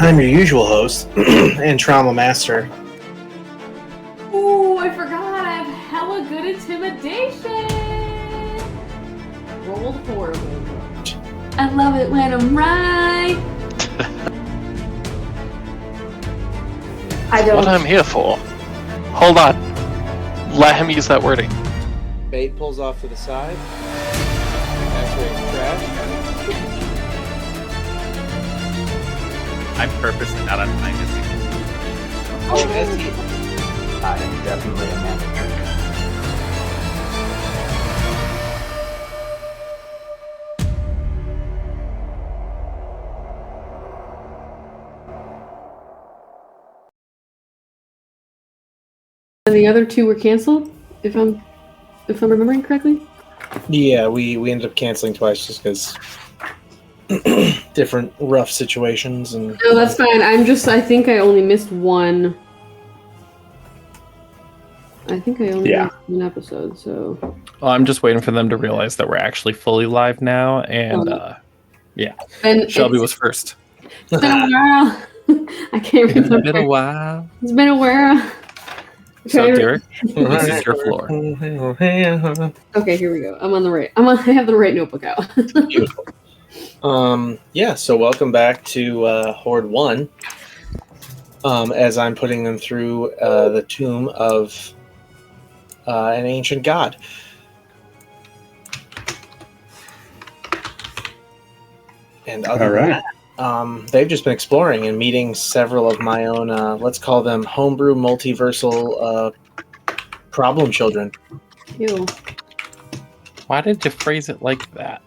I'm your usual host and trauma master. Ooh, I forgot. I have hella good intimidation. Rolled horrible. I love it when I'm right. I don't. What I'm here for. Hold on. Let him use that wording. Bait pulls off to the side. X-rays trash. I'm purposely not on time this week. Oh, as he... I am definitely a manager. And the other two were canceled, if I'm remembering correctly. Yeah, we ended up canceling twice just because different rough situations and. No, that's fine. I think I only missed one. I think I only missed one episode, so. Well, I'm just waiting for them to realize that we're actually fully live now, and yeah. And Shelby was first. It's been a while. I can't remember. It's been a while. It's been a while. So, Derek, this is your floor. Okay, here we go. I'm on the right. I have the right notebook out. Beautiful. Yeah, so welcome back to Hoard 1. As I'm putting them through the tomb of an ancient god. And other than that, they've just been exploring and meeting several of my own, let's call them homebrew multiversal problem children. Ew. Why did you phrase it like that?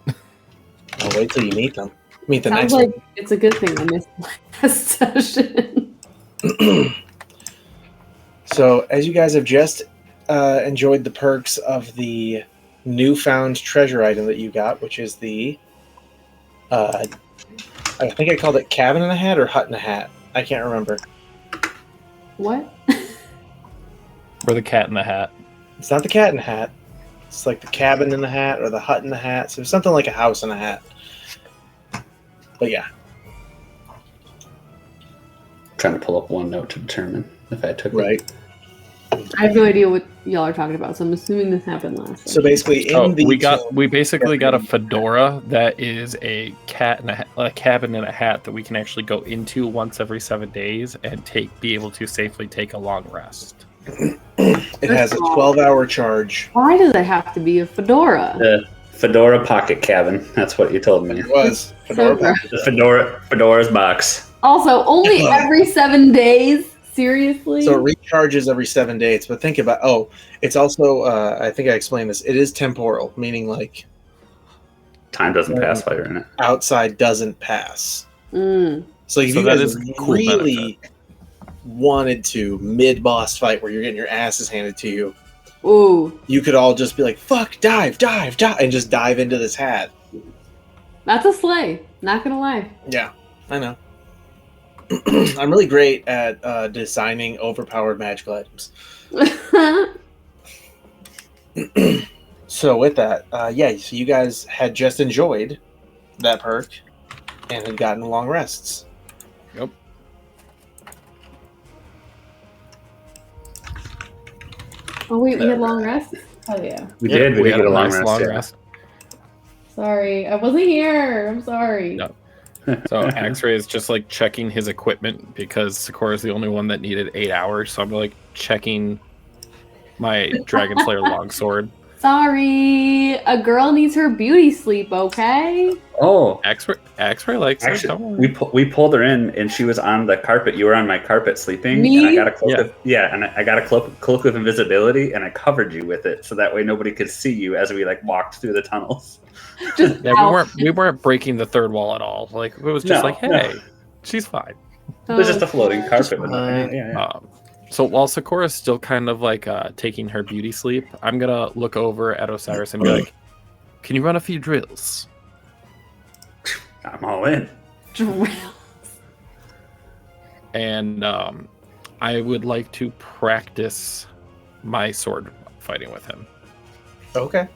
I'll wait till you meet them. Meet the Sounds next like one. it's a good thing I missed last session. So, as you guys have just enjoyed the perks of the newfound treasure item that you got, which is the, I think I called it cabin in a hat or hut in a hat. I can't remember. What? Or the cat in the hat. It's not the cat in the hat. It's like the cabin in the hat or the hut in the hat. So it's something like a house in a hat. But yeah. Trying to pull up one note to determine if I took Right. it. I have no idea what y'all are talking about, so I'm assuming this happened last So session. basically, we basically got a fedora that is a cabin in a hat that we can actually go into once every 7 days and be able to safely take a long rest. It has a 12-hour charge. Why does it have to be a fedora? The Fedora Pocket Cabin. That's what you told me. It was. So Fedora gross. The Fedora's box. Also, only every 7 days? Seriously? So it recharges every 7 days. But think about, it's also, I think I explained this, it is temporal, meaning like Time doesn't pass while you're in it. outside doesn't pass. Mm. So if So you that guys is a cool really wanted to, mid-boss fight where you're getting your asses handed to you, Ooh. you could all just be like, fuck, dive, and just dive into this hat. That's a sleigh. Not gonna lie. Yeah, I know. I'm really great at designing overpowered magical items. So with that, so you guys had just enjoyed that perk and had gotten long rests. Yep. Oh wait, we had long rests? Oh yeah. We did. We did had get a long nice rest. Sorry, I wasn't here. I'm sorry. No. So Axre is just like checking his equipment because Sikora is the only one that needed 8 hours. So I'm like checking my Dragon Slayer longsword. Sorry. A girl needs her beauty sleep, okay? Oh, Axre likes it. actually, Don't worry. we pulled her in, and she was on the carpet. You were on my carpet sleeping. Me? And I got a cloak. Yeah. And I got a cloak of invisibility, and I covered you with it, so that way nobody could see you as we walked through the tunnels. Just Yeah, we weren't breaking the third wall at all. Like it was just hey, she's fine. It was just a floating carpet. fine. So while Sikora's still kind of like taking her beauty sleep, I'm gonna look over at Osiris and be like, "Can you run a few drills?" I'm all in. drills. And I would like to practice my sword fighting with him. Okay.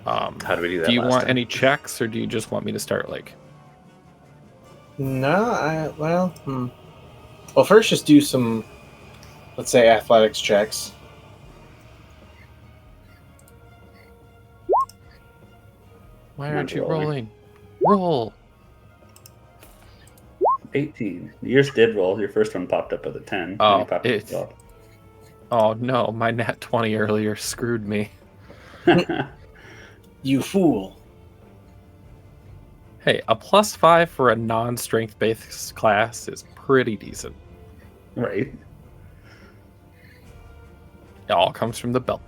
How do we do that? Do you last want time? any checks, or do you just want me to start like? No, Well, first just do some, let's say, athletics checks. Why aren't Not you rolling. rolling? Roll. 18. Yours did roll. Your first one popped up with a 10. Oh, and you popped up with it- Oh no, my nat 20 earlier screwed me. 12. You fool. Hey, a +5 for a non-strength based class is pretty decent. Right. It all comes from the belt.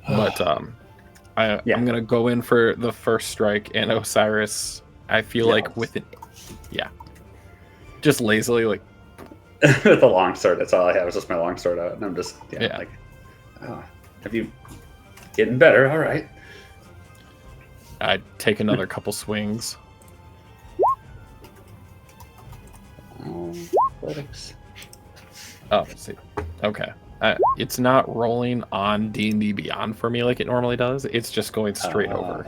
But I'm gonna go in for the first strike, and Osiris, I feel like with it, just lazily like With the longsword, that's all I have. It's just my longsword out, and I'm just Yeah. like, have you getting better? All right. I take another couple swings. Athletics. Oh, see, okay. It's not rolling on D&D Beyond for me like it normally does. It's just going straight over.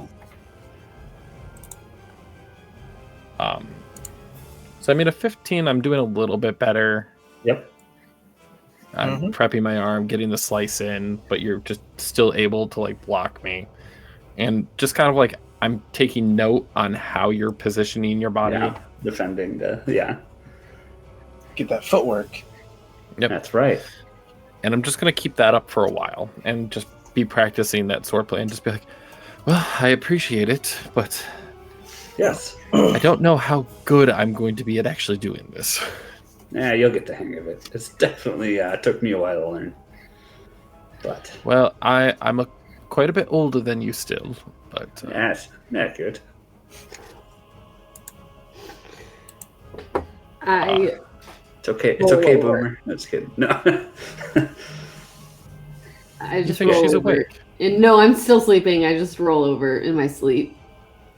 So I made a 15. I'm doing a little bit better. Yep. I'm prepping my arm, getting the slice in, but you're just still able to like block me. And just kind of like I'm taking note on how you're positioning your body. Yeah. Defending the Get that footwork. Yep. That's right. And I'm just going to keep that up for a while and just be practicing that swordplay and just be like, well, I appreciate it, but Yes. I don't know how good I'm going to be at actually doing this. Yeah, you'll get the hang of it. It's definitely took me a while to learn. But Well, I'm quite a bit older than you still, but yes, not good. It's okay. It's okay, Boomer. No, just kidding. No. I you just think roll she's over. awake? And no, I'm still sleeping. I just roll over in my sleep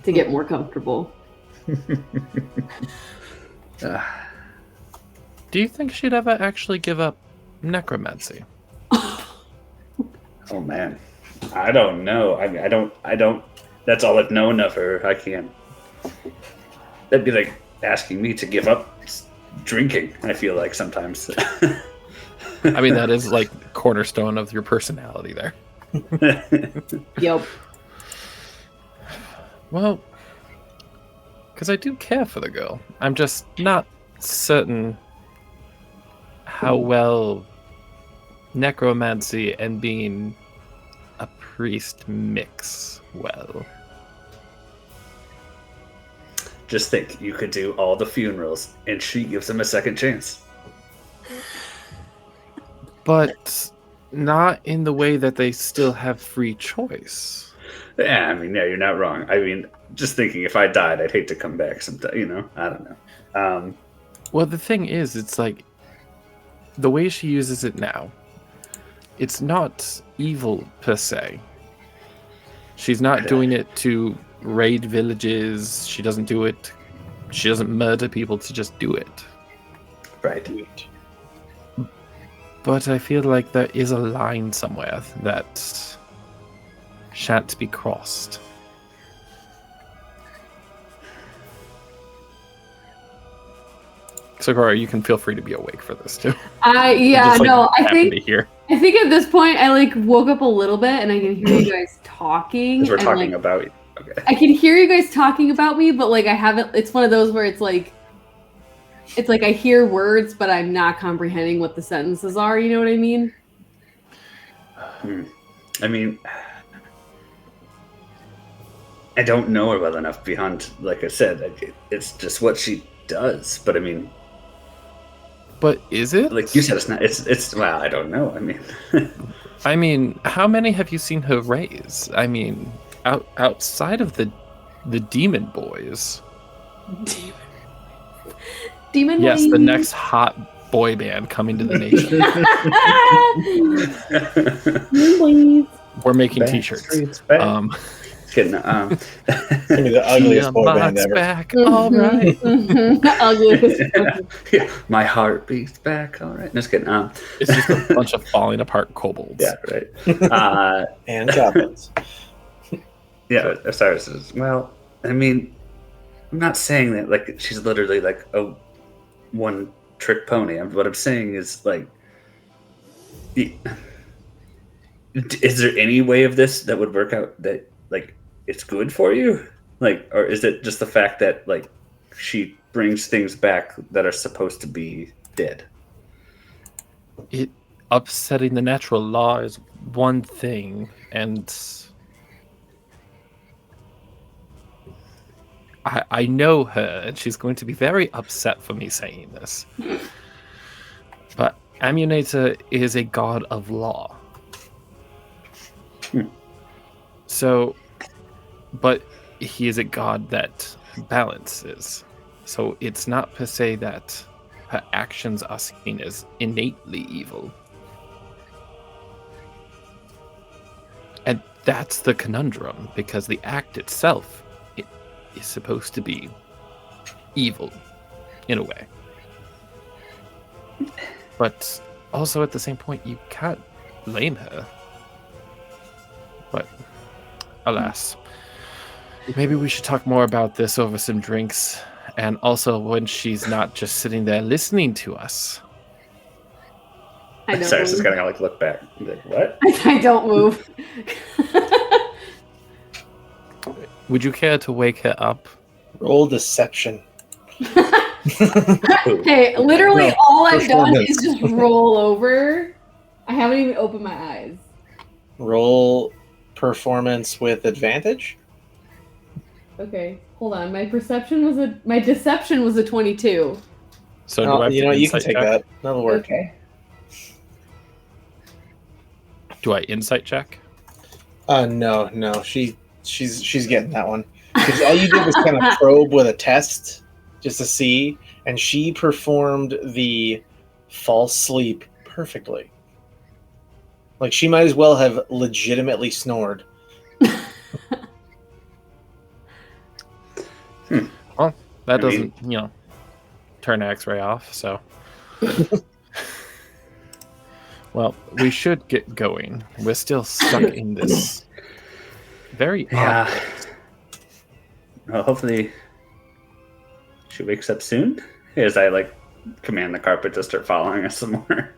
to get more comfortable. Do you think she'd ever actually give up necromancy? Oh man, I don't know. I mean, I don't. That's all I've known of her. I can't. That'd be like asking me to give up drinking. I feel like sometimes. I mean, that is like cornerstone of your personality there. Yep. Well, because I do care for the girl. I'm just not certain how well necromancy and being a priest mix well. Just think, you could do all the funerals, and she gives them a second chance. But not in the way that they still have free choice. Yeah, I mean, yeah, you're not wrong. I mean, just thinking, if I died, I'd hate to come back sometime. You know, I don't know. Well, the thing is, it's like the way she uses it now, it's not evil per se. She's not doing it to raid villages. She doesn't do it. She doesn't murder people to just do it. Right. But I feel like there is a line somewhere that shan't be crossed. Sikora, you can feel free to be awake for this too. I Happy to hear. I think at this point I like woke up a little bit and I can hear you guys talking. Because we're and, talking like, about. Okay. I can hear you guys talking about me, but like I haven't. It's one of those where it's like I hear words, but I'm not comprehending what the sentences are. You know what I mean? I mean, I don't know her well enough beyond, like I said, it's just what she does. But I mean, But is it? like you said, it's not. It's. Well, I don't know. I mean, I mean, how many have you seen her raise? I mean, outside of the demon boys. Demon. Yes, boys. the next hot boy band coming to the nation. Demon boys. We're making t-shirts. Just kidding. Gonna be the ugliest boy band Tiamat's ever. back. All right. Ugliest. Yeah, my heart beats back. All right, just kidding. It's just a bunch of falling apart kobolds. Yeah, right. And goblins. Yeah, Osiris says, well, I mean, I'm not saying that like she's literally like a one-trick pony. What I'm saying is like, is there any way of this that would work out that like it's good for you? Like, or is it just the fact that like she brings things back that are supposed to be dead? It upsetting the natural law is one thing, and I know her, and she's going to be very upset for me saying this. But Amunator is a god of law. So, but he is a god that balances. So it's not per se that her actions are seen as innately evil. And that's the conundrum, because the act itself is supposed to be evil, in a way. But also at the same point, you can't blame her. But alas, maybe we should talk more about this over some drinks, and also when she's not just sitting there listening to us. I don't Cyrus is move. gonna like look back. Like, what? I don't move. Would you care to wake her up? Roll deception. Hey, literally No, all I've done performance. is just roll over. I haven't even opened my eyes. Roll performance with advantage. Okay, hold on. My deception was a 22. So do Oh, I have you to know, you can insight take check? that. That'll work. Okay. Do I insight check? No. She's getting that one. Because all you did was kind of probe with a test just to see, and she performed the false sleep perfectly. Like she might as well have legitimately snored. That doesn't, turn X-ray off, so. Well, we should get going. We're still stuck in this very odd Yeah. place. Well, hopefully she wakes up soon. As I like command the carpet to start following us some more.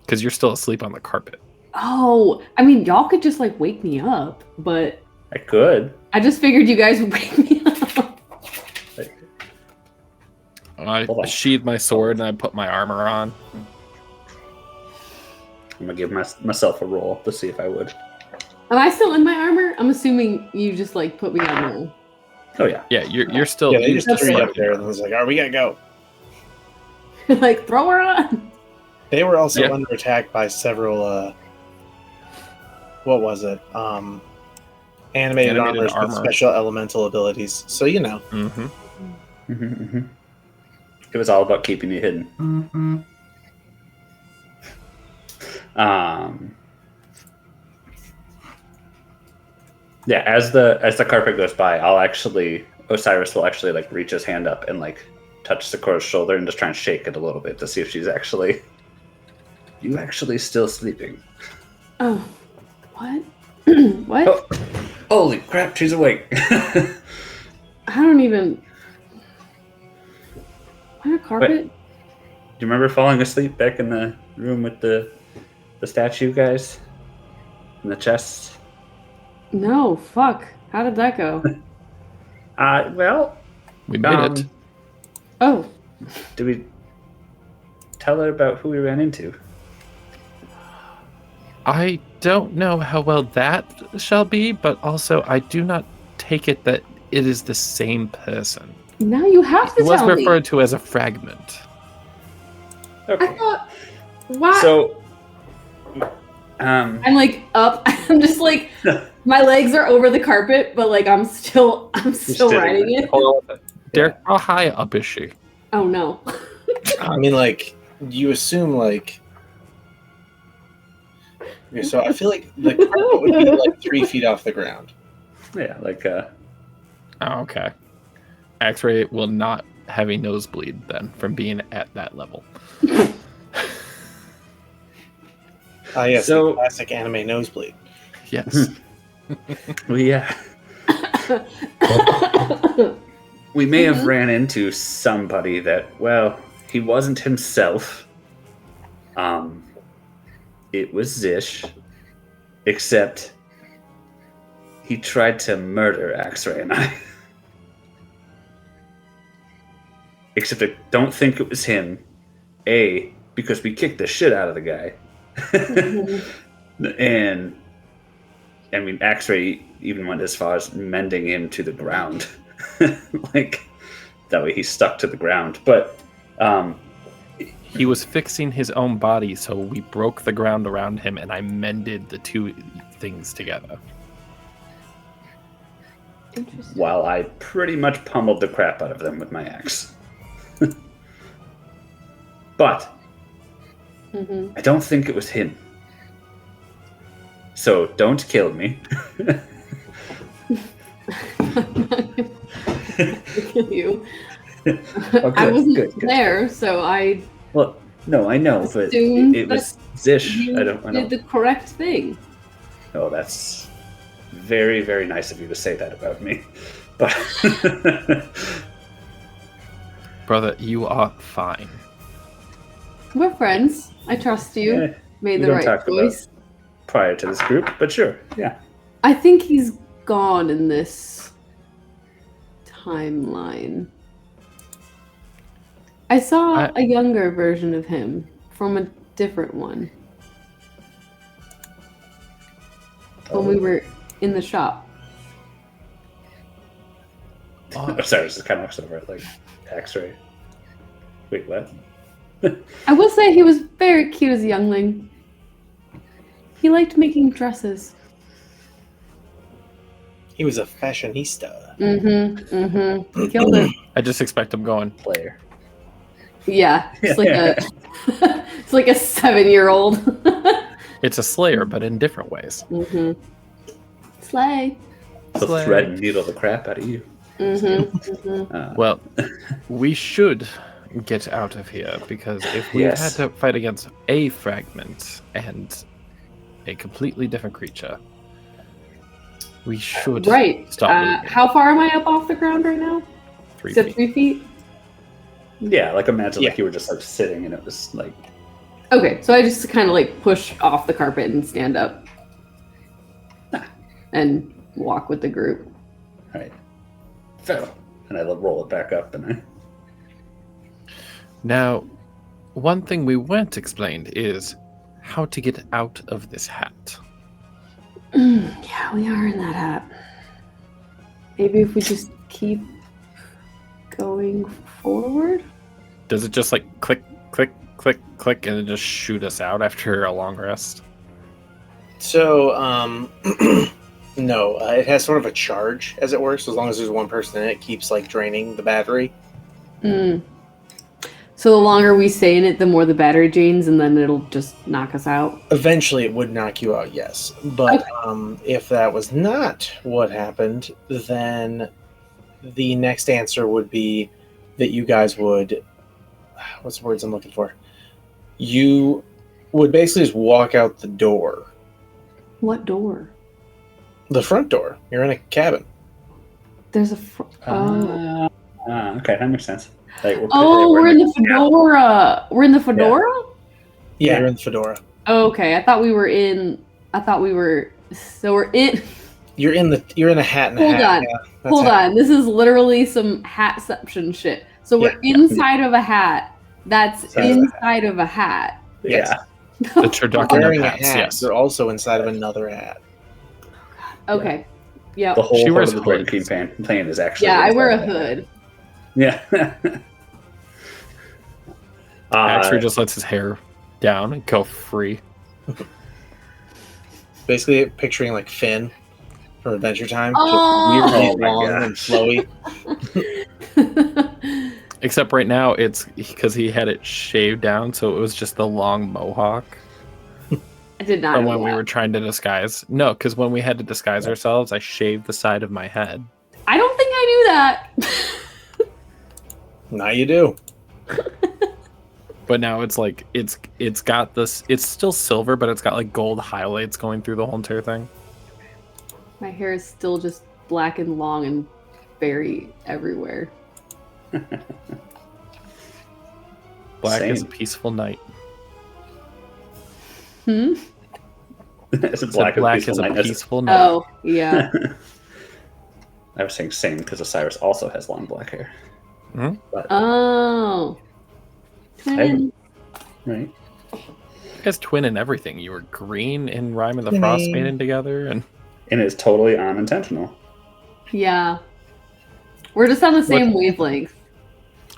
Because you're still asleep on the carpet. Oh, I mean, y'all could just like wake me up, but I could. I just figured you guys would wake me up. I Hold on. sheathed my sword and I put my armor on. I'm gonna give myself a roll to see if I would. Am I still in my armor? I'm assuming you just like put me on there. Oh yeah. Yeah, you're still. Yeah, they just That's threw you fine. up there and was like, "All right, we gotta go." Like throw her on. They were also Yeah. under attack by several. What was it? Animated armors with armor. special elemental abilities. So you know. Mm-hmm. It was all about keeping you hidden. Yeah, as the carpet goes by, Osiris will actually like reach his hand up and like touch Sikora's shoulder and just try and shake it a little bit to see if she's actually still sleeping. Oh, what? What? Oh, holy crap, she's awake. I don't even. What a carpet? Do you remember falling asleep back in the room with the statue guys? In the chest? No, fuck. How did that go? Well, We made it. Oh, did we tell her about who we ran into? I don't know how well that shall be, but also I do not take it that it is the same person. now you have to It was tell me. referred to as a fragment. Okay. I thought. Why? So, I'm like up. I'm just like my legs are over the carpet, but like I'm still sitting riding it. Derek, how high up is she? Oh no. I mean, like you assume, like. Okay, so I feel like the carpet would be like 3 feet off the ground. yeah, like Oh, okay. X-ray will not have a nosebleed then from being at that level. Yes, So- the classic anime nosebleed. Yes. we We may have ran into somebody that, well, he wasn't himself. It was Zish, except he tried to murder Axre and I. Except I don't think it was him. A, because we kicked the shit out of the guy. And, I mean, Axre even went as far as mending him to the ground. Like, that way he's stuck to the ground. But, He was fixing his own body, so we broke the ground around him, and I mended the two things together. Interesting. while I pretty much pummeled the crap out of them with my axe. But I don't think it was him. So don't kill me. Kill you. Oh, I good, wasn't good. there, so I Well, no, I know, but assumed it was Zish. you I don't know. did the correct thing. Oh, that's very, very nice of you to say that about me. But Brother, you are fine. We're friends. I trust you. Yeah, Made we the don't right talk about choice. prior to this group, but sure, yeah. I think he's gone in this timeline. I saw a younger version of him from a different one when we were in the shop. Oh, sorry, this is kind of looks over at like X-ray. Wait, what? I will say he was very cute as a youngling. He liked making dresses. He was a fashionista. He killed it. I just expect him going. Player. Yeah, it's like a it's like a 7-year-old. It's a slayer, but in different ways. Slay. He'll Slay. thread and needle the crap out of you. Well, we should get out of here, because if we Yes. had to fight against a fragment and a completely different creature, we should Right. stop moving. How far am I up off the ground right now? 3 Is it feet. 3 feet? Yeah, like imagine Yeah. like you were just like sitting and it was like Okay, so I just kind of like push off the carpet and stand up and walk with the group. right. Fell. And I roll it back up and I Now, one thing we weren't explained is how to get out of this hat. Yeah, we are in that hat. Maybe if we just keep going forward? Does it just like click, click, click, click, and then just shoot us out after a long rest? So, no, it has sort of a charge, as it were. So as long as there's one person in it, it keeps like draining the battery. So the longer we stay in it, the more the battery drains, and then it'll just knock us out. Eventually, it would knock you out, yes. But if that was not what happened, then the next answer would be that you guys would. What's the words I'm looking for? You would basically just walk out the door. What door? The front door. You're in a cabin. There's a. okay, that makes sense. Like, We're in the fedora. We're in the fedora. Yeah, you're in the fedora. Oh, okay, I thought we were in. So we're in. You're in a hat and a Hold hat. on. Yeah, that's Hold hat. on. This is literally some hatception shit. So we're inside of a hat. That's inside of a hat. Yeah. The turducken Wearing of a hats, hat. yes. You're also inside of another hat. Okay. Yeah. The whole She part wears of the Dragon hoods. Queen plane is actually Yeah, I wear a inside of that. hood. Yeah. Axre just lets his hair down and go free. Basically, picturing like Finn from Adventure Time. Oh! Just weirdly Oh my long and flowy. Except right now, it's because he had it shaved down, so it was just the long mohawk. I did not From know when we that. were trying to disguise. No, because when we had to disguise ourselves, I shaved the side of my head. I don't think I knew that. Now you do. But now it's like it's got this. It's still silver, but it's got like gold highlights going through the whole entire thing. My hair is still just black and long and very everywhere. Black is a Same. peaceful night. Hmm? It's a So black, black peaceful is a night. That's- peaceful night. Oh, yeah. I was saying same because Osiris also has long black hair. Mhm. But, Oh. Twin. right. You guys twin and everything. You were green in Rhyme of the Twinning. Frost Maiden together, and And it's totally unintentional. Yeah. We're just on the same wavelength.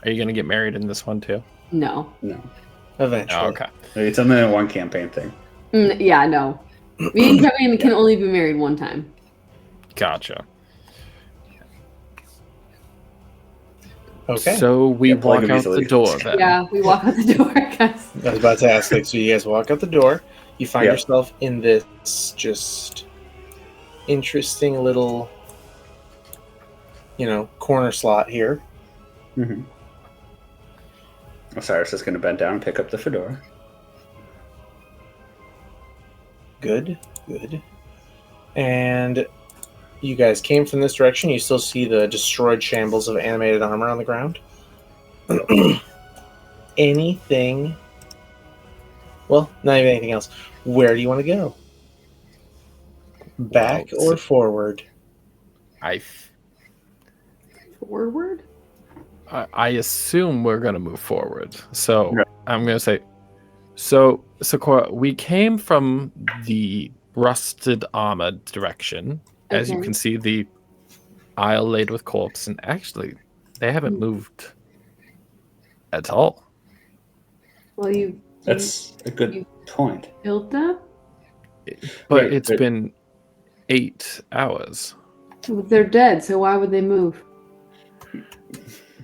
are you gonna get married in this one too? No. No. Eventually. Oh, okay. It's only a one campaign thing. Yeah, no. Me and Kevin can only be married one time. Gotcha. Okay. So we Yeah, walk polygamy out is the illegal. door then. Yeah, we walk out the door, guys. I was about to ask, like, so you guys walk out the door, you find Yep. yourself in this just interesting little, corner slot here. Mm-hmm. Osiris is going to bend down and pick up the fedora. Good, good. And you guys came from this direction. You still see the destroyed shambles of animated armor on the ground. Anything? Well, not even anything else. Where do you want to go? Back Well, or forward? Forward? I assume we're gonna move forward. So Right. I'm gonna say, so Sikora, we came from the rusted armor direction. As you Okay. can see, the aisle laid with corpse, and actually, they haven't moved at all. Well, you That's a good point. built that? But Right, it's but- been 8 hours They're dead, so why would they move?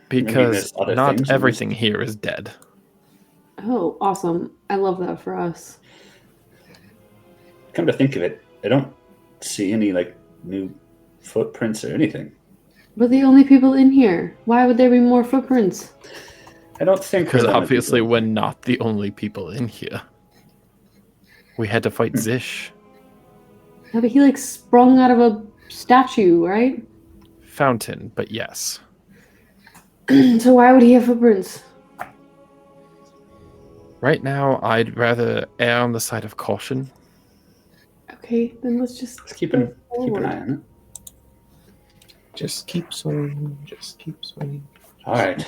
because there's other not things. everything here is dead. Oh, awesome. I love that for us. Come to think of it, I don't see any new footprints or anything. We're the only people in here. Why would there be more footprints? I don't think Because we're the only obviously people. we're not the only people in here. We had to fight Zish. Yeah, but he sprung out of a statue, right? Fountain, but yes. So why would he have footprints? Right now, I'd rather err on the side of caution. Okay, then let's just Just keep an go forward. eye on it. Just keep swinging. Just keep swinging. All right,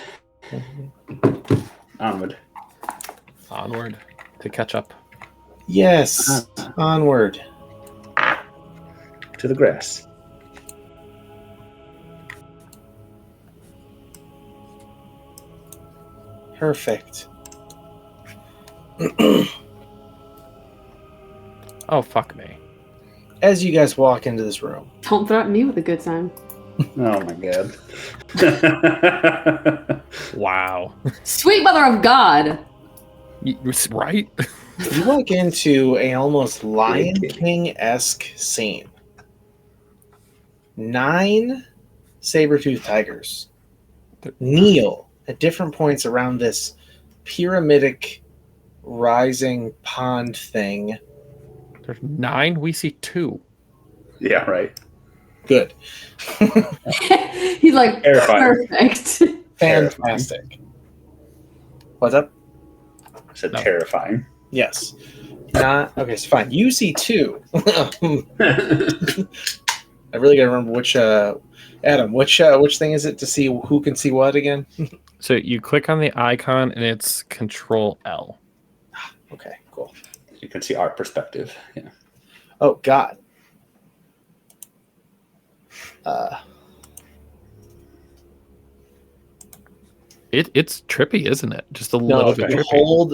onward. Onward to catch up. Yes. Onward. To the grass. Perfect. Oh, fuck me. As you guys walk into this room, Don't threaten me with a good time. Oh my god. Wow. Sweet mother of God! Right? you walk into a almost Lion King-esque scene. 9 saber-toothed tigers kneel at different points around this pyramidic rising pond thing. There's 9. We see 2. Yeah, right. Good. He's like, Terrifying. perfect. Fantastic. What's up? I said No. terrifying. Yes. Not okay, so fine. You see 2. I really gotta remember which Adam, which thing is it to see who can see what again? So you click on the icon and it's Control L. Okay, cool. You can see our perspective. Yeah. Oh God. It's trippy, isn't it? Just a No, little if bit you trippy. hold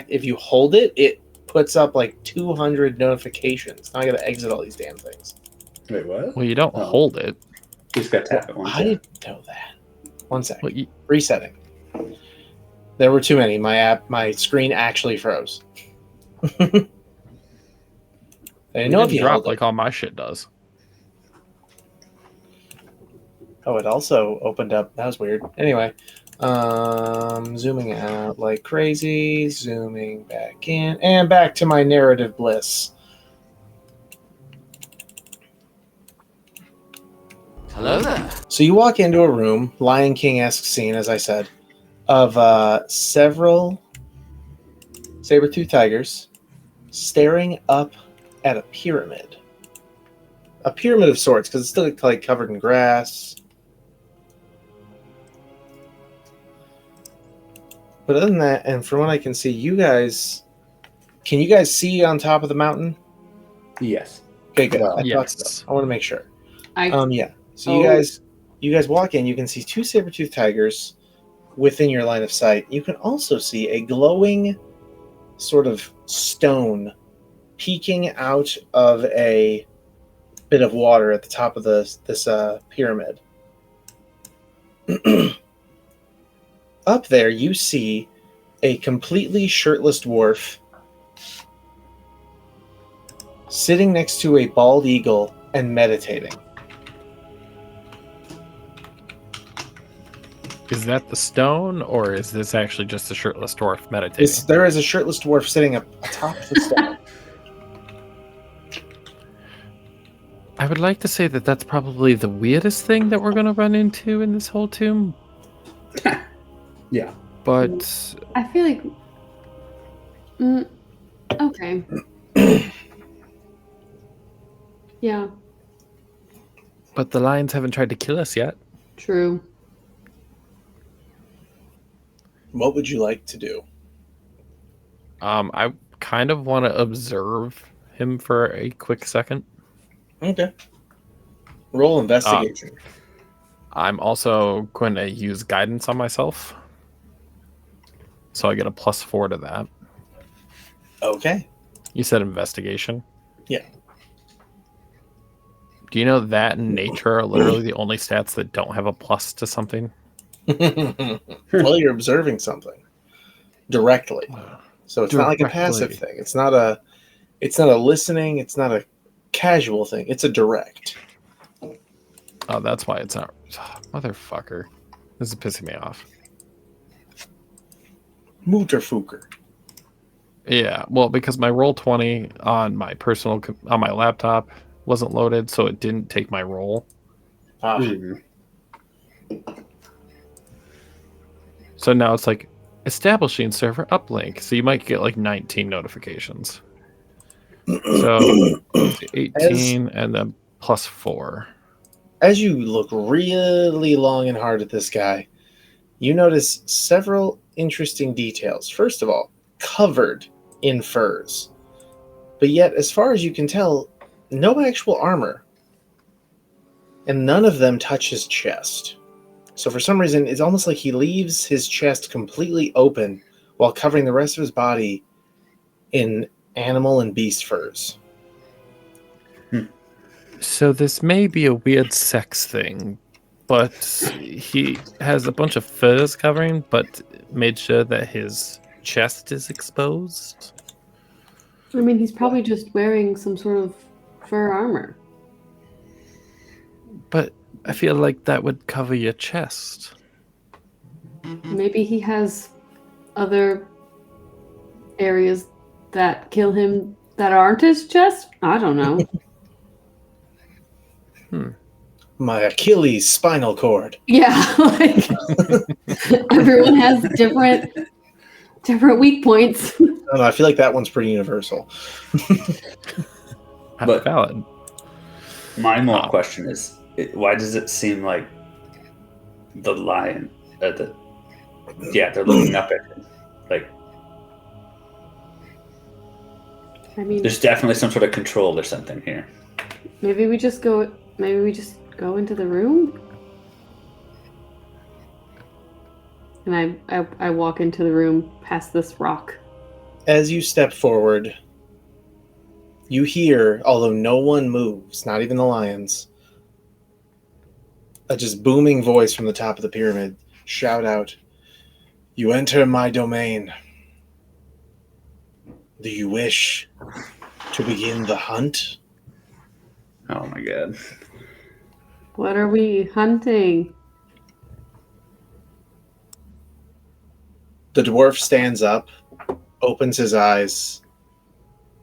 if you hold it, it puts up 200 notifications. Now I gotta exit all these damn things. Wait, what? Well, you don't Oh. hold it. You just got to tap it once. I didn't know that. One sec. Well, you, Resetting. There were too many. My screen actually froze. I didn't know if you drop held it. like all my shit does. Oh, it also opened up. That was weird. Anyway, zooming out like crazy, zooming back in, and back to my narrative bliss. Hello there. So you walk into a room, Lion King-esque scene, as I said, of several saber-toothed tigers staring up at a pyramid. A pyramid of sorts, because it's still like covered in grass. But other than that, and from what I can see, can you guys see on top of the mountain? Yes. Okay, good. I Yes. thought so. I want to make sure. Yeah. So Oh. you guys walk in. You can see two saber-toothed tigers within your line of sight. You can also see a glowing sort of stone peeking out of a bit of water at the top of this pyramid. Up there, you see a completely shirtless dwarf sitting next to a bald eagle and meditating. Is that the stone, or is this actually just a shirtless dwarf meditating? There is a shirtless dwarf sitting atop the stone. I would like to say that that's probably the weirdest thing that we're going to run into in this whole tomb. Yeah. But I feel like. Okay. Yeah. But the lions haven't tried to kill us yet. True. What would you like to do? I kind of want to observe him for a quick second. Okay. Roll investigation. I'm also going to use guidance on myself. So I get a +4 to that. Okay. You said investigation? Yeah. Do you know that and nature are literally the only stats that don't have a plus to something? Well, you're observing something directly. So it's not like a passive Directly. thing. It's not a listening, it's not a casual thing. It's a direct. Oh, that's why it's not. Motherfucker. This is pissing me off. Mutterfucker. Yeah, well, because my roll 20 on my on my laptop wasn't loaded, so it didn't take my roll. So now it's like establishing server uplink. So you might get like 19 notifications. So 18 and then +4. As you look really long and hard at this guy, you notice several interesting details. First of all, covered in furs. But yet, as far as you can tell, no actual armor. And none of them touch his chest. So for some reason, it's almost like he leaves his chest completely open while covering the rest of his body in animal and beast furs. So this may be a weird sex thing, but he has a bunch of furs covering, but made sure that his chest is exposed. I mean, he's probably just wearing some sort of fur armor. But I feel like that would cover your chest. Maybe he has other areas that kill him that aren't his chest? I don't know. My Achilles spinal cord. Yeah, like everyone has different weak points. I don't know, I feel like that one's pretty universal. But- Valid. My more question is, why does it seem like the lion, they're looking up at him? Like, I mean, there's definitely some sort of control or something here. maybe we just go into the room. And I walk into the room past this rock. As you step forward, you hear, although no one moves, not even the lions, a just booming voice from the top of the pyramid shout out, "You enter my domain. Do you wish to begin the hunt?" Oh my god. What are we hunting? The dwarf stands up, opens his eyes,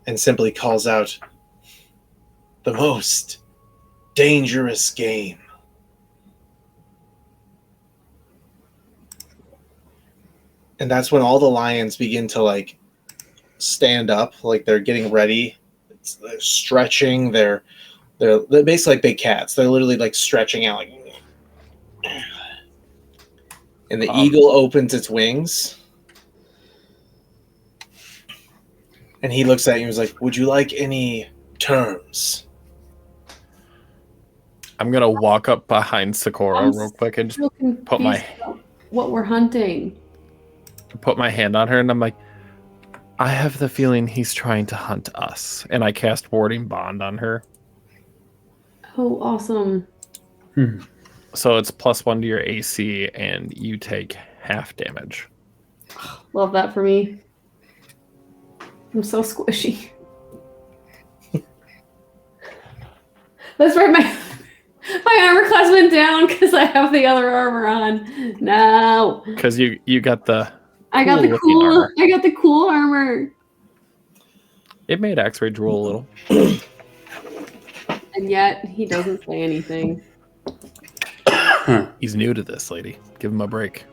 and simply calls out, "The most dangerous game And that's when all the lions begin to like stand up, like they're getting ready. They're stretching. They're basically like big cats. They're literally like stretching out. Like, and the eagle opens its wings. And he looks at you and was like, "Would you like any terms?" I'm gonna walk up behind Sikora real quick and just put my what we're hunting. put my hand on her, and I'm like, I have the feeling he's trying to hunt us. And I cast Warding Bond on her. Oh, awesome. So it's +1 to your AC, and you take half damage. Love that for me. I'm so squishy. That's right, my armor class went down because I have the other armor on. No. Because you got the I got the cool armor. It made Axre drool a little. And yet he doesn't say anything. He's new to this, lady. Give him a break.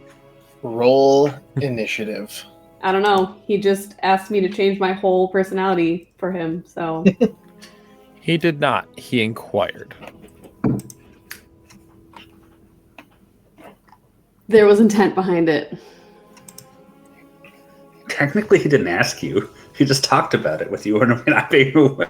Roll initiative. I don't know. He just asked me to change my whole personality for him, so. He did not. He inquired. There was intent behind it. Technically, he didn't ask you. He just talked about it with you and not being aware.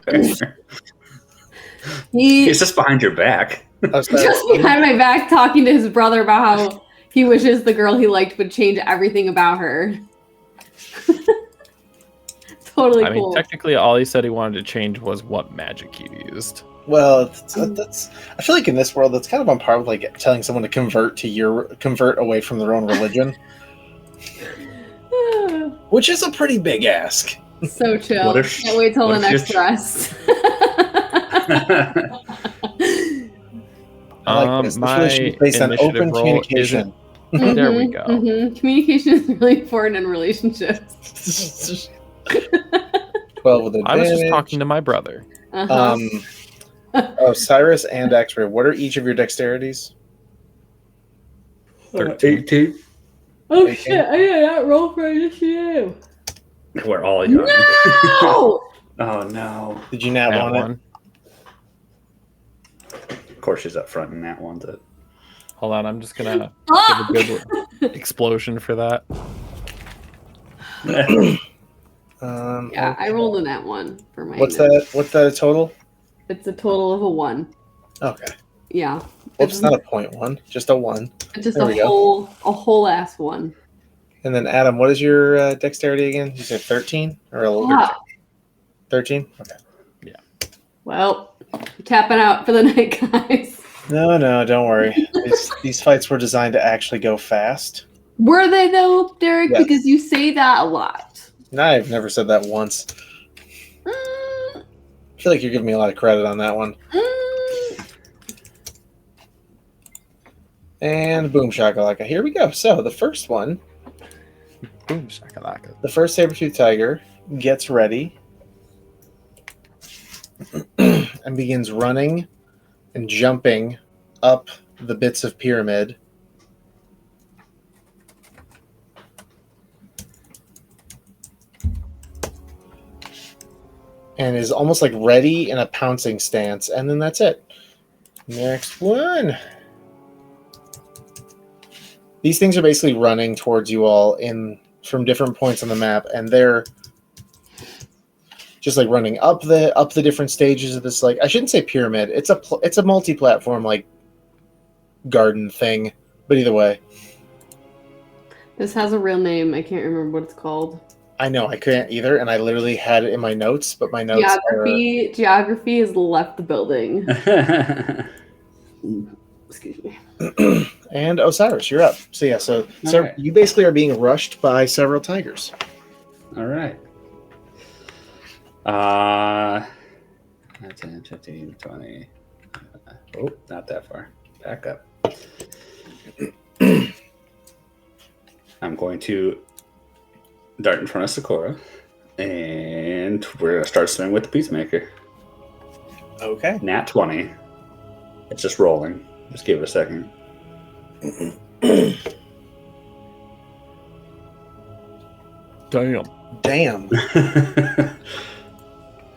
He's just behind your back. Just behind my back talking to his brother about how he wishes the girl he liked would change everything about her. Totally cool. I mean, technically, all he said he wanted to change was what magic you used. Well, that's. I feel like in this world, that's kind of on par with like telling someone to convert away from their own religion, which is a pretty big ask. So chill. Can't wait till the next rest. My based on open communication. There we go. Communication is really important in relationships. 12 with advantage. I was just talking to my brother. Osiris and Axre, what are each of your dexterities? 18. Oh shit, I did not roll for initiative. We're all young. No! Oh no. Did you nat one? Of course she's up front in that one. Hold on, I'm just gonna give a good explosion for that. Yeah, I rolled a nat 1 for my. What's that? What's that a total? It's a total of a 1. Okay. Yeah. It's not a 0.1, just a 1. It's just a whole ass 1. And then Adam, what is your dexterity again? You said 13 or 11? 13? Okay. Yeah. Well, tapping out for the night, guys. No, don't worry. These fights were designed to actually go fast. Were they though, Derek? Yes. Because you say that a lot. No, I've never said that once. I feel like you're giving me a lot of credit on that one. And boom shakalaka. Here we go. So the first one. Boom shakalaka. The first saber-tooth tiger gets ready and begins running and jumping up the bits of pyramid. And is almost like ready in a pouncing stance. And then that's it. Next one. These things are basically running towards you all from different points on the map. And they're just like running up the different stages of this, like, I shouldn't say pyramid. It's a multi-platform like garden thing. But either way. This has a real name. I can't remember what it's called. I know, I couldn't either, and I literally had it in my notes, but my notes Geography has left the building. Excuse me. And Osiris, you're up. So yeah, so right. You basically are being rushed by several tigers. All right. 10, 15, 20. Oh, not that far. Back up. I'm going to dart in front of Sikora, and we're going to start swimming with the Peacemaker. Okay. Nat 20. It's just rolling. Just give it a second. Damn. Damn.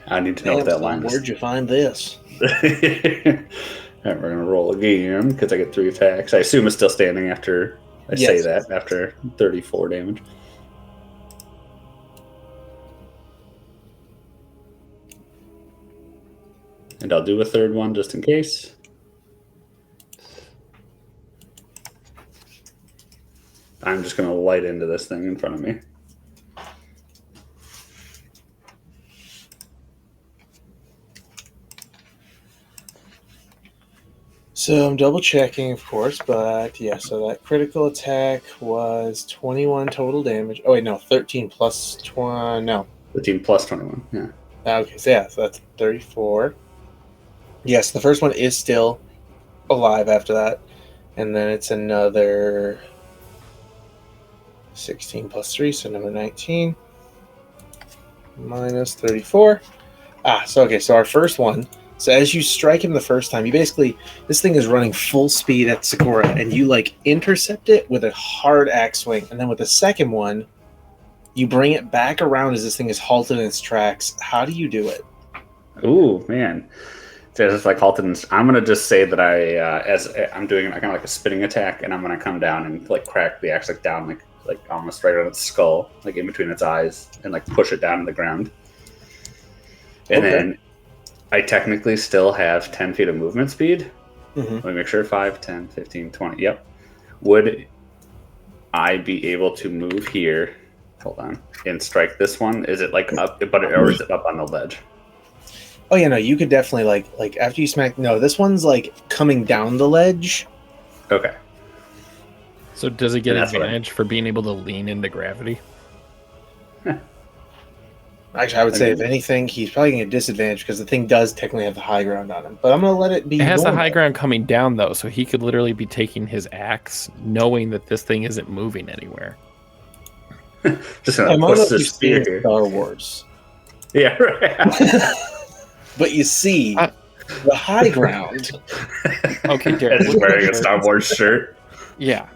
I need to know what that line is. Where'd you find this? Alright, we're going to roll again because I get 3 attacks. I assume it's still standing after I say that, after 34 damage. And I'll do a third one just in case. I'm just going to light into this thing in front of me. So I'm double checking, of course, but yeah, so that critical attack was 21 total damage. Oh, wait, no, 13 plus 20. No. 13 plus 21, yeah. Okay, so that's 34. Yes, the first one is still alive after that. And then it's another 16 plus 3, so number 19. Minus 34. So our first one. So as you strike him the first time, you basically, this thing is running full speed at Sikora, and you like intercept it with a hard axe swing. And then with the second one, you bring it back around as this thing is halted in its tracks. How do you do it? Ooh, man. So it's like halted. I'm going to just say that I'm doing kind of like a spinning attack, and I'm going to come down and like crack the axe like down, like almost right on its skull, like in between its eyes, and like push it down to the ground. And then I technically still have 10 feet of movement speed. Mm-hmm. Let me make sure. 5, 10, 15, 20. Yep. Would I be able to move here? Hold on. And strike this one? Is it like up, or is it up on the ledge? Oh, yeah, no, you could definitely like after you smack. No, this one's like coming down the ledge. Okay. So does it get advantage for being able to lean into gravity? Actually, I would say, if anything, he's probably going to get disadvantage because the thing does technically have the high ground on him. But I'm going to let it be. It has the high ground coming down, though, so he could literally be taking his axe, knowing that this thing isn't moving anywhere. Just going to push the spear here. Star Wars. Yeah, right. But you see the high ground. Okay, Derek. He's wearing a Star Wars shirt. Yeah.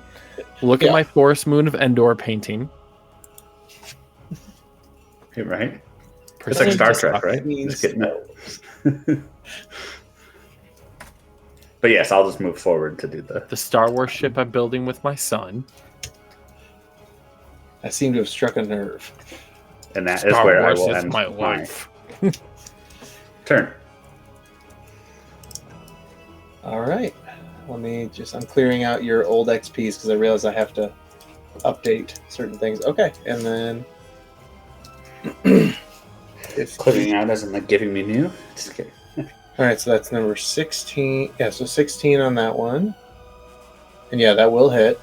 Look at my Forest Moon of Endor painting. You're right. It's like Star Trek, right? Just getting it. But yes, I'll just move forward to do the Star Wars ship I'm building with my son. I seem to have struck a nerve. And that Star is where Wars I will is end my life. Turn. All right. I'm clearing out your old XPs because I realize I have to update certain things. Okay, and then clearing out as in like giving me new. Just kidding. All right, so that's number 16. Yeah, so 16 on that one, and yeah, that will hit.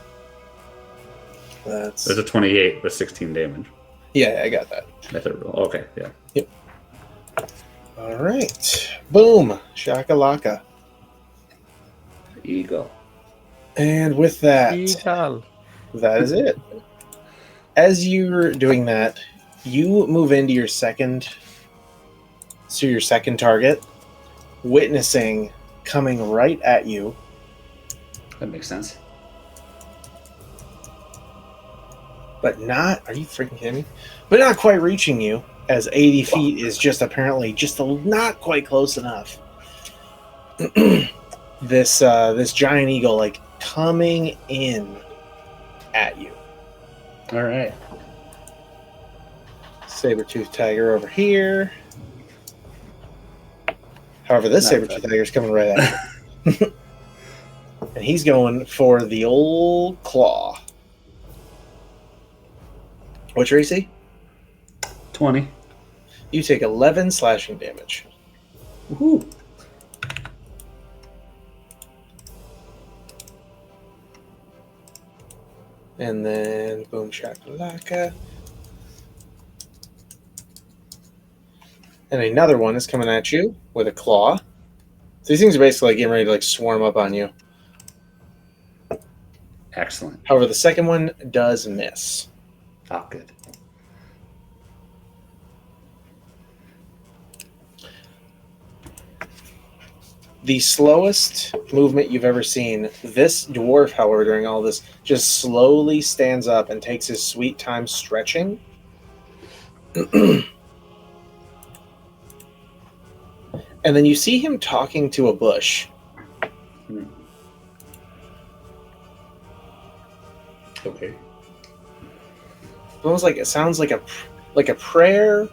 There's a 28 with 16 damage. Yeah, I got that. Okay, yeah. Yep. All right, boom, shakalaka. Eagle. And with that, that is it. As you're doing that, you move into your second target, witnessing coming right at you. That makes sense. But not, are you freaking kidding me? But not quite reaching you, as 80 feet is just apparently not quite close enough. This giant eagle like coming in at you. All right. Saber-toothed tiger over here. However, this saber-toothed tiger is coming right at you. And he's going for the old claw. What's your AC? 20. You take 11 slashing damage. Woohoo. And then boom shakalaka. And another one is coming at you with a claw. So these things are basically getting ready to like swarm up on you. Excellent. However, the second one does miss. Oh, good. The slowest movement you've ever seen. This dwarf, however, during all this, just slowly stands up and takes his sweet time stretching. And then you see him talking to a bush. Okay. Almost like it sounds like a prayer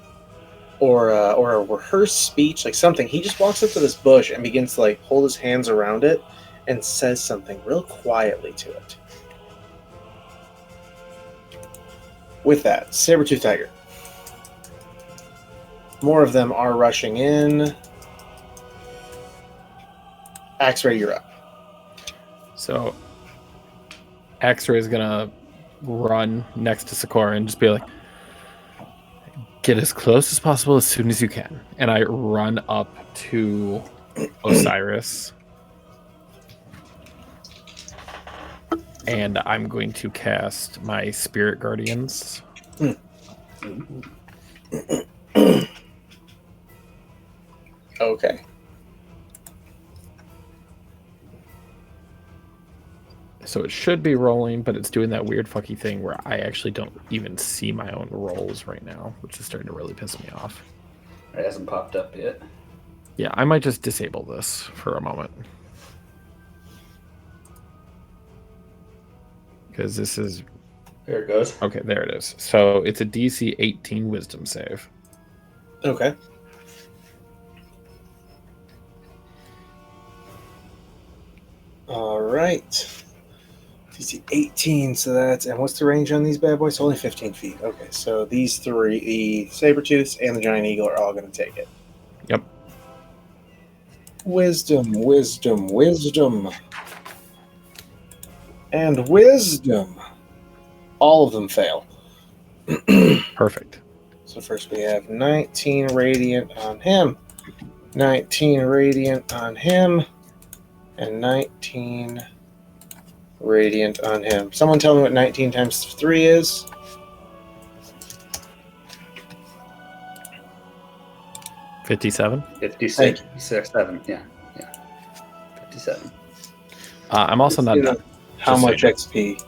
or a rehearsed speech, like something. He just walks up to this bush and begins to like hold his hands around it and says something real quietly to it. With that, saber-tooth tiger. More of them are rushing in. Axre, you're up. So, Axre is gonna run next to Sikora and just be like, get as close as possible as soon as you can. And I run up to Osiris. And I'm going to cast my Spirit Guardians. Okay. So it should be rolling, but it's doing that weird fucky thing where I actually don't even see my own rolls right now, which is starting to really piss me off. It hasn't popped up yet. Yeah, I might just disable this for a moment. Because this is... There it goes. Okay, there it is. So it's a DC 18 Wisdom save. Okay. All right. DC 18, so that's... And what's the range on these bad boys? Only 15 feet. Okay, so these three, the Sabertooths and the Giant Eagle, are all going to take it. Yep. Wisdom, wisdom, wisdom. And wisdom. All of them fail. Perfect. So first we have 19 radiant on him, 19 radiant on him, and 19 radiant on him. Someone tell me what 19 times 3 is? $57. 56, 7, yeah. 57. I'm also not done. How Just much saying. XP?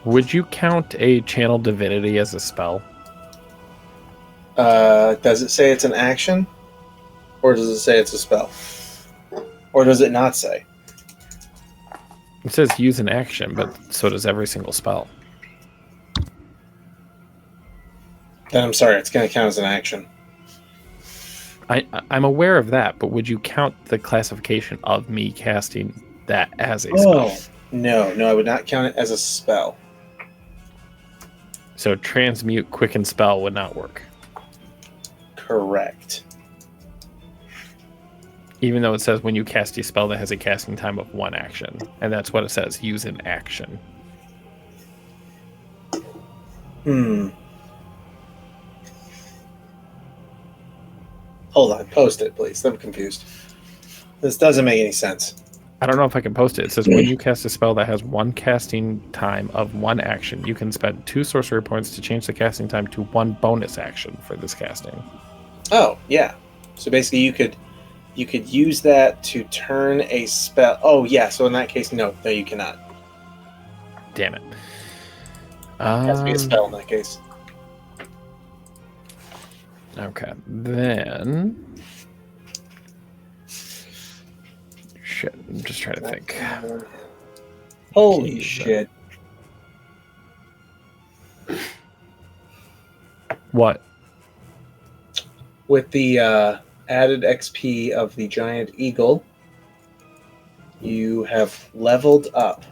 Would you count a Channel Divinity as a spell? Does it say it's an action? Or does it say it's a spell? Or does it not say? It says use an action, but so does every single spell. Then I'm sorry, it's going to count as an action. I'm aware of that, but would you count the classification of me casting that as a Oh, spell? no, I would not count it as a spell. So transmute, quicken spell would not work. Correct. Even though it says when you cast a spell that has a casting time of 1 action. And that's what it says, use an action. Hold on, post it, please. I'm confused. This doesn't make any sense. I don't know if I can post it. It says when you cast a spell that has 1 casting time of 1 action, you can spend 2 sorcery points to change the casting time to 1 bonus action for this casting. Oh, yeah. So basically you could use that to turn a spell. Oh, yeah, so in that case, no, you cannot. Damn it. It has to be a spell in that case. Okay, then... Shit, I'm just trying to think. Holy Jeez. shit. What? With the added XP of the Giant Eagle, you have leveled up.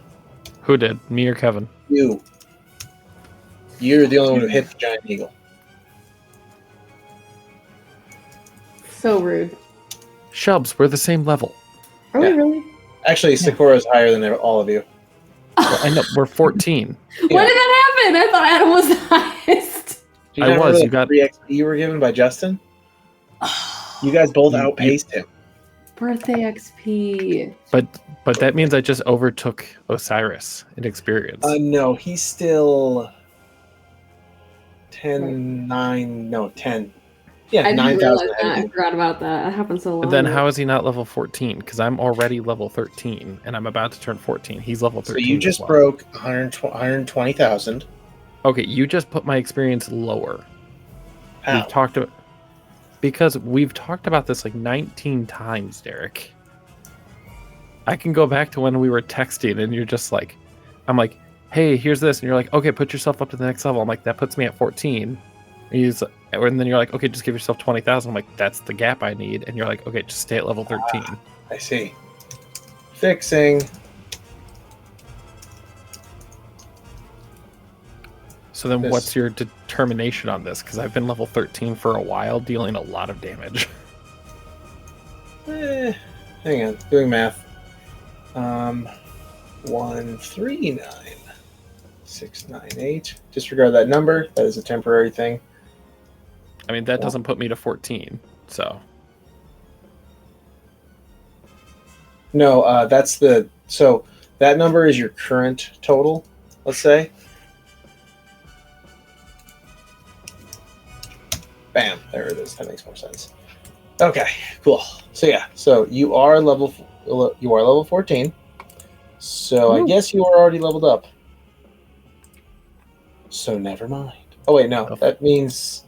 Who did? Me or Kevin? You're the only one who hit the Giant Eagle. So rude. Shubs, we're the same level. Are we Yeah. really? Actually, Sikora is higher than all of you. I know, we're 14. When did that happen? I thought Adam was the highest. Do I not remember was, that you got- 3 XP you were given by Justin? You guys both You- outpaced him. Birthday XP. But that means I just overtook Osiris in experience. No, he's still 10, 9, no, 10. Yeah, I didn't 9,000. realize that. I forgot about that. That happened so long But then ago. how is he not level 14? Because I'm already level 13, and I'm about to turn 14. He's level So 13. you as just well. broke 120,000. Okay, you just put my experience lower. How? Because we've talked about this like 19 times, Derek. I can go back to when we were texting and you're just like, I'm like, hey, here's this. And you're like, okay, put yourself up to the next level. I'm like, that puts me at 14. And then you're like, okay, just give yourself 20,000. I'm like, that's the gap I need. And you're like, okay, just stay at level 13. I see. Fixing. So then what's your determination on this? Because I've been level 13 for a while, dealing a lot of damage. Hang on, doing math. 139 698. Disregard that number. That is a temporary thing. I mean, that doesn't put me to 14, so. No, that's the... So, that number is your current total, let's say. Bam, there it is. That makes more sense. Okay, cool. So yeah, so you are level 14. So I guess you are already leveled up. So never mind. Oh wait, no, that means.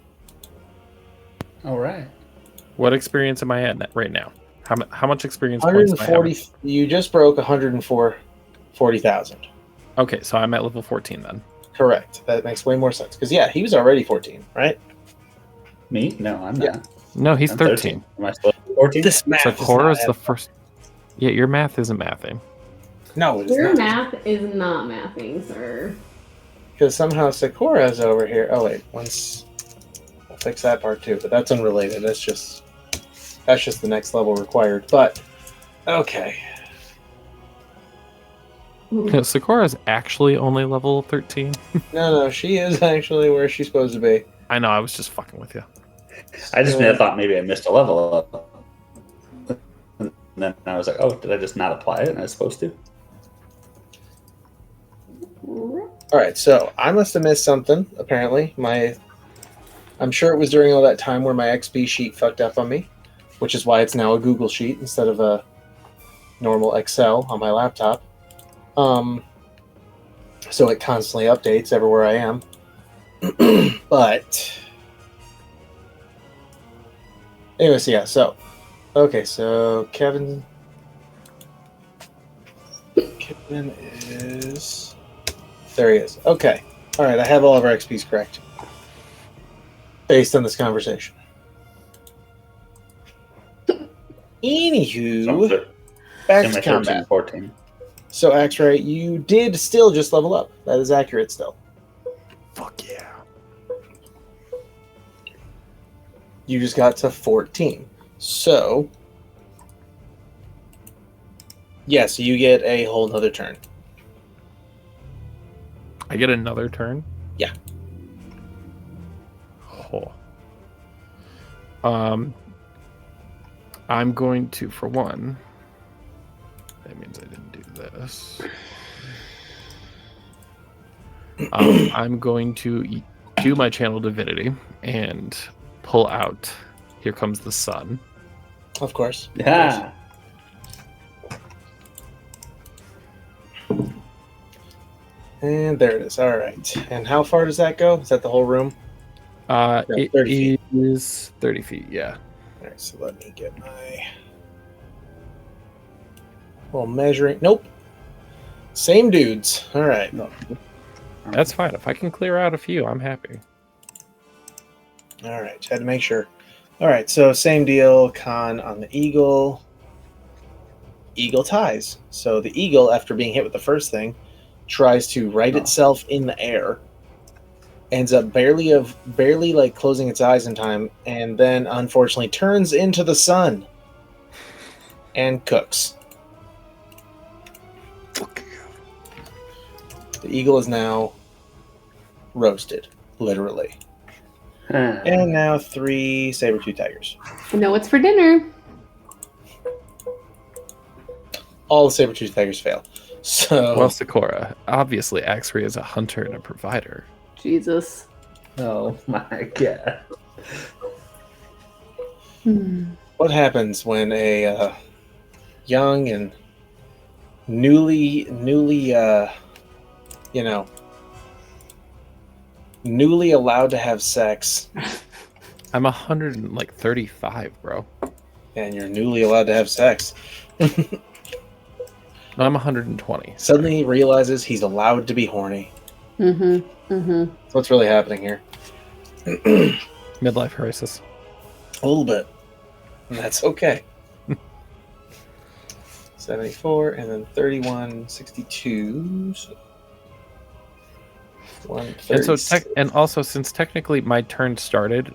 All right. What experience am I at right now? How much experience 140. points? You just broke 140,000. Okay, so I'm at level 14 then. Correct. That makes way more sense because yeah, he was already 14, right? Me? No, I'm not. No, he's I'm 13. Am I still 14? This math. So is Cora's not the first. Yeah, your math isn't mathing. No, it is Your not. math is not mathing, sir. Because somehow Sikora's over here. Oh wait, once we'll fix that part too, but that's unrelated. That's just the next level required. But okay. Sikora's actually only level 13. No, she is actually where she's supposed to be. I know, I was just fucking with you. I just thought maybe I missed a level up. And then I was like, oh, did I just not apply it? And I was supposed to? All right, so I must have missed something. Apparently, I'm sure it was during all that time where my XP sheet fucked up on me, which is why it's now a Google sheet instead of a normal Excel on my laptop. So it constantly updates everywhere I am. But anyways, yeah. So okay, so Kevin is. There he is. Okay. All right. I have all of our XPs correct based on this conversation. Anywho, back to combat. 14. So, Axre, you did still just level up. That is accurate still. Fuck yeah. You just got to 14. So, yeah, so you get a whole nother turn. I get another turn? Yeah. Oh. I'm going to, for one, that means I didn't do this. I'm going to do my channel divinity and pull out Here Comes the Sun. Of course. Yeah. And there it is. All right. And how far does that go? Is that the whole room? It 30 feet. is 30 feet, yeah. All right, so let me get my... Well, measuring... Nope. Same dudes. All right. That's fine. If I can clear out a few, I'm happy. All right. Had to make sure. All right, so same deal. Con on the eagle. Eagle ties. So the eagle, after being hit with the first thing, tries to right itself in the air, ends up barely like closing its eyes in time, and then unfortunately turns into the sun and cooks. The eagle is now roasted, literally. And now 3 saber-tooth tigers. I know what's for dinner. All the saber-tooth tigers fail. So, Well, Sikora, obviously Axre is a hunter and a provider. Jesus. Oh my god. what happens when a young and newly newly allowed to have sex, I'm 135, bro. and you're newly allowed to have sex. No, I'm 120. Suddenly he realizes he's allowed to be horny. Mm-hmm. That's what's really happening here. Midlife crisis. A little bit. And that's okay. 74 and then 31, 62. So 136. And also, since technically my turn started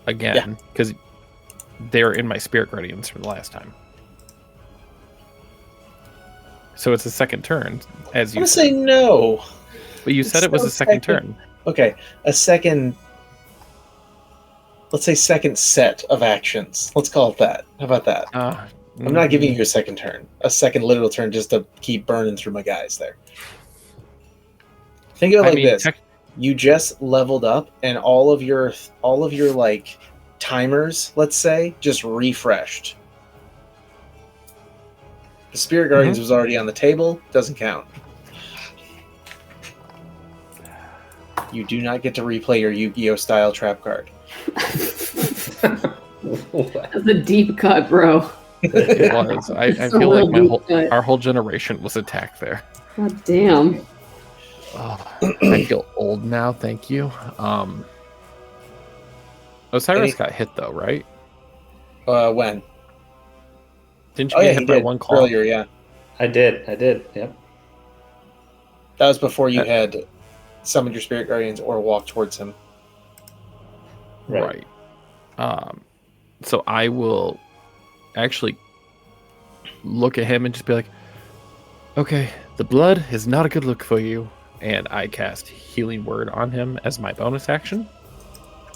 again, because they're in my spirit guardians from the last time. So it's a second turn, as I'm you going to said. say no. But you said it was a second turn. Okay, a second. Let's say second set of actions. Let's call it that. How about that? I'm not giving you a second turn. A second literal turn just to keep burning through my guys there. Think of it like this. You just leveled up and all of your like timers, let's say, just refreshed. The Spirit Guardians was already on the table, doesn't count. You do not get to replay your Yu-Gi-Oh! Style trap card. That's a deep cut, bro. It was. I feel like our whole generation was attacked there. God damn. Oh, I feel old now. Thank you. Osiris got hit though, right? When? Didn't you get hit by one claw? Earlier, yeah. I did. Yep. That was before you had summoned your Spirit Guardians or walked towards him. Right. So I will actually look at him and just be like, okay, the blood is not a good look for you. And I cast Healing Word on him as my bonus action.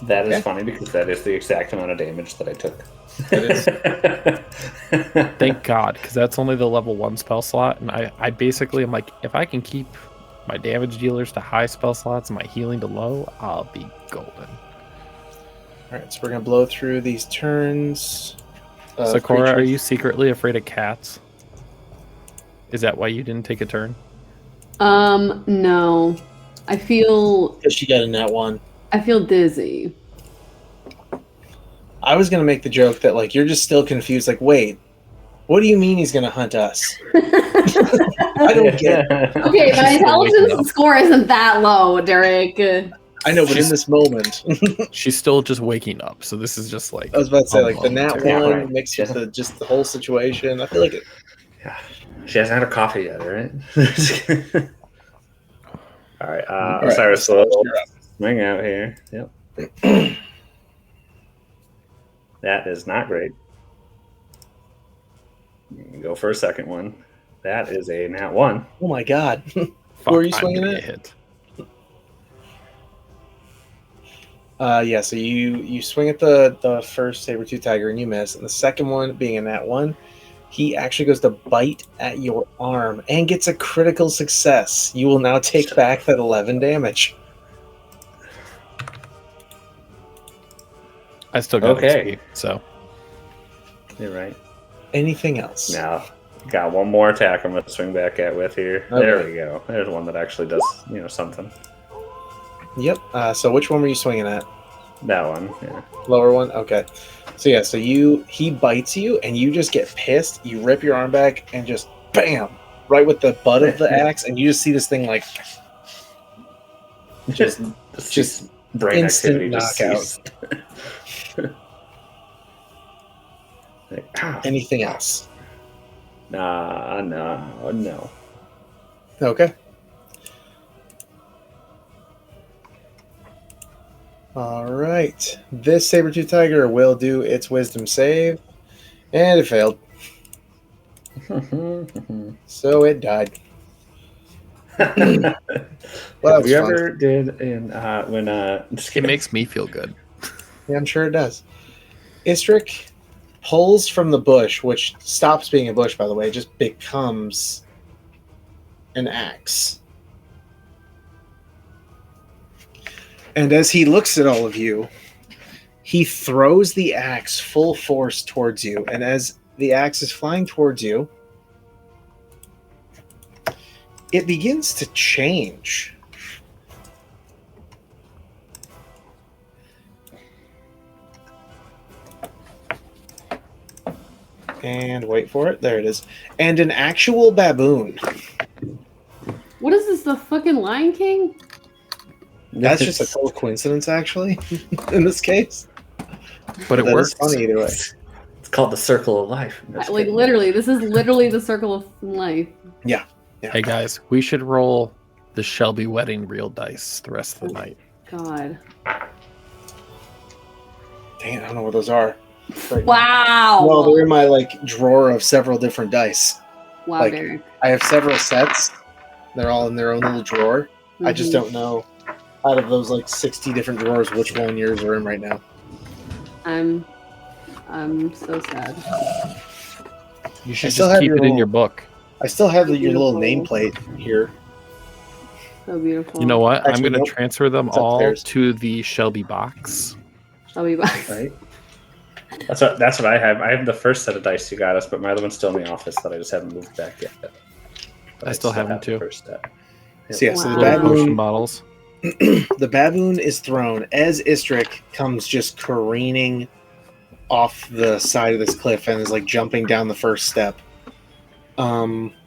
That is funny because that is the exact amount of damage that I took. Thank God, because that's only the level 1 spell slot. And I basically am like, if I can keep my damage dealers to high spell slots and my healing to low, I'll be golden. Alright, so we're going to blow through these turns. Sikora, are you secretly afraid of cats? Is that why you didn't take a turn? No. I feel... Because she got in that one. I feel dizzy. I was going to make the joke that, like, you're just still confused. Like, wait, what do you mean he's going to hunt us? I don't get it. Okay, my intelligence score isn't that low, Derek. I know, but in this moment... She's still just waking up, so this is just like... I was about to say, like, the nat Yeah, one right. makes you just the whole situation. I feel like it... Yeah. She hasn't had her coffee yet, right? All right. Osiris will swing out here. Yep. That is not great. Go for a second one. That is a nat 1. Oh my god. Fuck, Who are you I'm swinging gonna at? get hit. Yeah, so you swing at the first saber-tooth tiger and you miss, and the second one, being a nat 1, he actually goes to bite at your arm and gets a critical success. You will now take back that 11 damage. I still got Okay. XP, so... You're right. Anything else? Now, got one more attack I'm going to swing back at with here. Okay. There we go. There's one that actually does, something. Yep. So which one were you swinging at? That one, yeah. Lower one? Okay. So yeah, so he bites you and you just get pissed. You rip your arm back and just bam! Right with the butt of the axe, and you just see this thing like just brain instant activity just knockout. ceased. Like, ah, Anything else? no. Okay. All right. This saber-tooth tiger will do its wisdom save, and it failed. So it died. Well, that was We fun. ever did in when It makes me feel good. Yeah, I'm sure it does. Istrick pulls from the bush, which stops being a bush, by the way, just becomes an axe. And as he looks at all of you, he throws the axe full force towards you. And as the axe is flying towards you, it begins to change. And wait for it. There it is. And an actual baboon. What is this? The fucking Lion King? That's just a total coincidence, actually, in this case. But it that works. is funny either way. It's called the circle of life. Like literally, this is literally the circle of life. Yeah. Hey guys, we should roll the Shelby wedding real dice the rest of the night. God. Dang, I don't know what those are. Right. Wow. Well, they're in my drawer of several different dice. Wow, like, Derek. I have several sets. They're all in their own little drawer. I just don't know out of those 60 different drawers which one yours are in right now. I'm so sad. You should still just have keep your it in little- your book. I still have your little Beautiful. nameplate here. So beautiful. You know what? I'm Actually, going nope. to transfer them It's all upstairs. to the Shelby box. I'll be back. Right. That's what I have. I have the first set of dice you got us, but my other one's still in the office that I just haven't moved back yet. But I still have them the too. First set. So yeah, so the Wow. Little potion baboon, bottles. the baboon is thrown as Istrik comes just careening off the side of this cliff and is jumping down the first step. Baboon.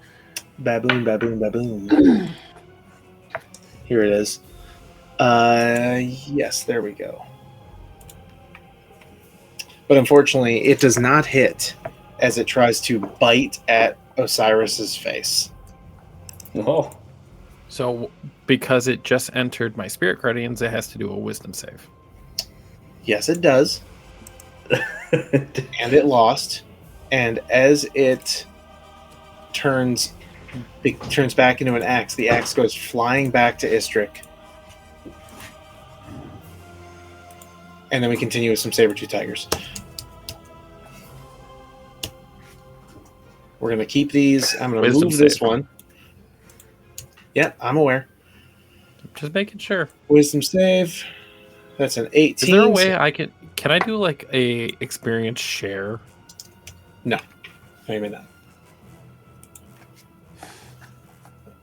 Here it is. Yes, there we go. But unfortunately, it does not hit as it tries to bite at Osiris's face. Oh. So, because it just entered my spirit guardians, it has to do a wisdom save. Yes, it does. And it lost. And as it turns back into an axe, the axe goes flying back to Istrik. And then we continue with some saber-tooth tigers. We're going to keep these. I'm going to Wisdom move this save. one. Yeah, I'm aware. Just making sure. Wisdom save. That's an 18. Is there a way I can I do a experience share? Maybe not.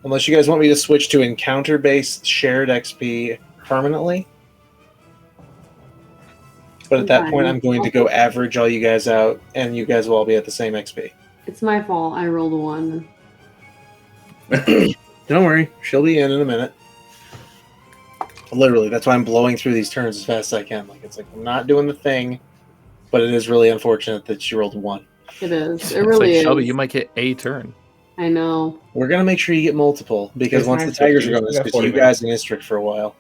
Unless you guys want me to switch to encounter-based shared XP permanently. But at that point, I'm going to go average all you guys out, and you guys will all be at the same XP. It's my fault. I rolled a 1. Don't worry, she'll be in a minute. Literally, that's why I'm blowing through these turns as fast as I can. I'm not doing the thing, but it is really unfortunate that she rolled a 1. It is. It's It really is. Shelby, you might get a turn. I know. We're going to make sure you get multiple, because It's once the 9:50, Tigers are going, we it's got because 40 you guys in Istrik for a while.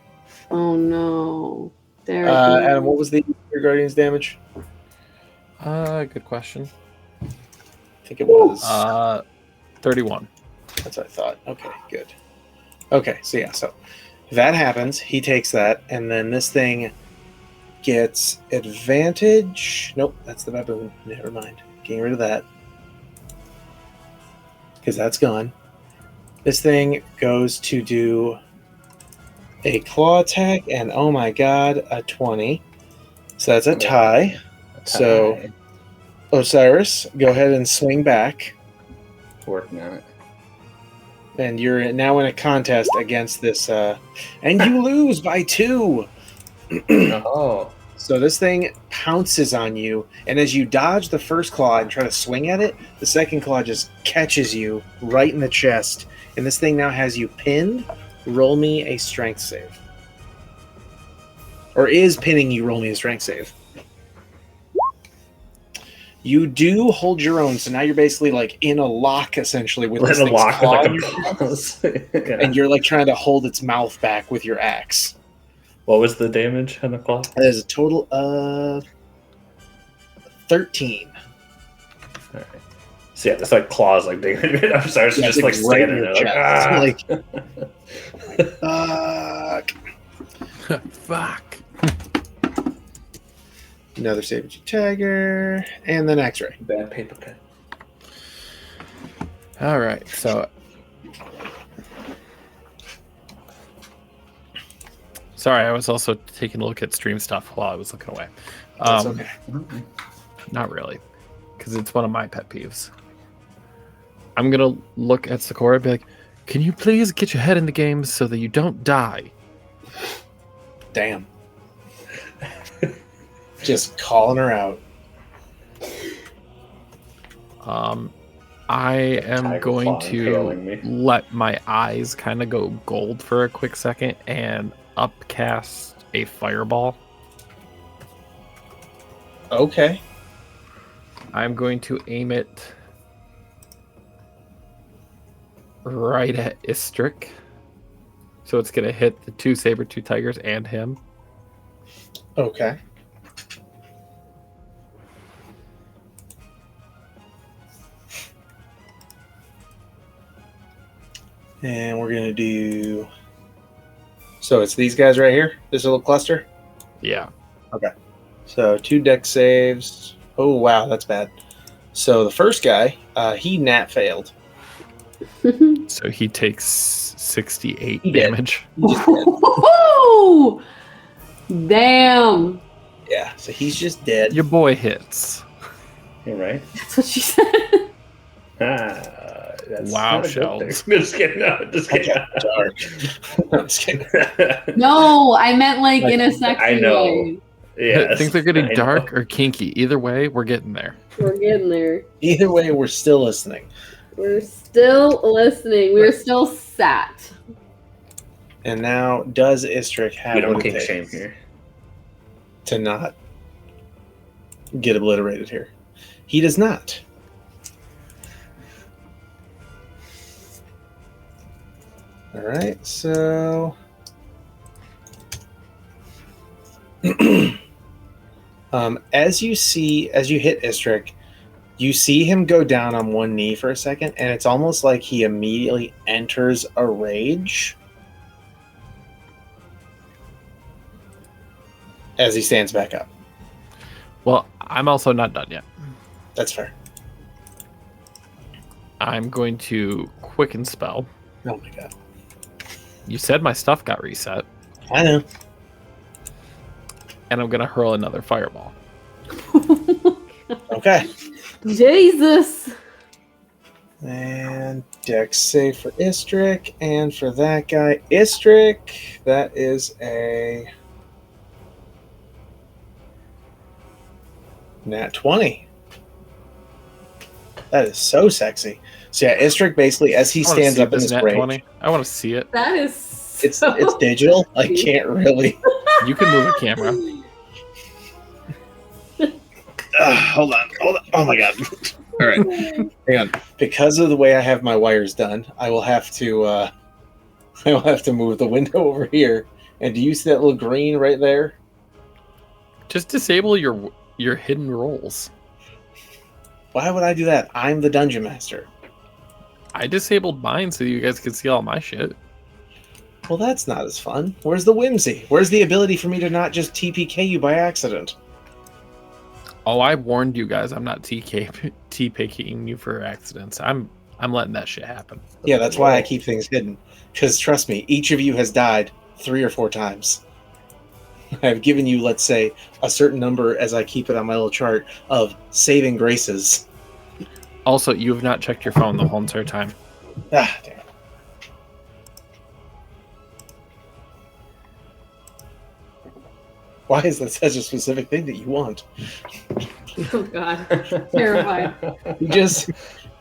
Oh no. Derek. Adam, what was your Guardian's damage? Good question. I think it was... 31. That's what I thought. Okay, good. Okay, so that happens. He takes that, and then this thing gets advantage. Nope, that's the baboon. Never mind. Getting rid of that. Because that's gone. This thing goes to do a claw attack, and oh my god, a 20. So that's a tie. So, Osiris, go ahead and swing back. Working on it. And you're now in a contest against this, and you lose by 2. Oh. So this thing pounces on you, and as you dodge the first claw and try to swing at it, the second claw just catches you right in the chest, and this thing now has you pinned. Roll me a strength save. Or is pinning you, roll me a strength save. You do hold your own, so now you're basically in a lock, essentially, with this In a thing's lock claw with in your a pause. Yeah. and you're trying to hold its mouth back with your axe. What was the damage on the claw? There's a total of 13. All right. So yeah, that's claws digging. I'm sorry, it's Yeah, just it's right in standing your there. chest. Fuck. Fuck. Another saber tiger, and then X-ray. Bad paper cut. All right, so sorry, I was also taking a look at stream stuff while I was looking away. That's okay. Not really, because it's one of my pet peeves. I'm gonna look at Sikora and be like, "Can you please get your head in the game so that you don't die?" Damn. Just calling her out. I am Tiger going claw impaling to me. let my eyes kind of go gold for a quick second and upcast a fireball. Okay. I'm going to aim it right at Istrick. So it's going to hit the 2 saber-tooth tigers and him. Okay. And we're going to do... So it's these guys right here? This little cluster? Yeah. Okay. So 2 dex saves. Oh, wow, that's bad. So the first guy, he nat failed. So he takes 68 He did. damage. He just did. Woohoo! Damn. Yeah, so he's just dead. Your boy hits. You're right. That's what she said. That's Wow, not a good Shells. thing. Just kidding. No, just kidding. Dark. I'm just kidding. No, I meant like in a sexy I know. way. Yes, Things are getting I dark know. or kinky. Either way, we're getting there. We're getting there. Either way, we're still listening. We're still listening. We're still sat. And now, does Istrick have We don't what it kink shame takes here. to not get obliterated here? He does not. All right, so as you hit Istrick, you see him go down on one knee for a second, and it's almost like he immediately enters a rage as he stands back up. Well, I'm also not done yet. That's fair. I'm going to quicken spell. Oh my god. You said my stuff got reset, I know. and I'm going to hurl another fireball. Okay. Jesus. And dex save for Istrick, and for that guy, Istrick, that is a nat 20. That is so sexy. So yeah, Istrick basically, as he I wanna stands see up in this his nat rage, 20. I want to see it. That is it's so digital. I can't really. You can move a camera. Hold on. Oh my god. All right, hang on. Because of the way I have my wires done, I will have to move the window over here. And do you see that little green right there? Just disable your hidden rolls. Why would I do that? I'm the dungeon master. I disabled mine so you guys could see all my shit. Well, that's not as fun. Where's the whimsy? Where's the ability for me to not just TPK you by accident? Oh, I warned you guys. I'm not TPKing you for accidents. I'm letting that shit happen. Yeah, that's why I keep things hidden. Because trust me, each of you has died 3 or 4 times. I've given you, let's say, a certain number, as I keep it on my little chart, of saving graces. Also, you have not checked your phone the whole entire time. Ah, damn it. Why is that such a specific thing that you want? Oh god. Terrified. You just...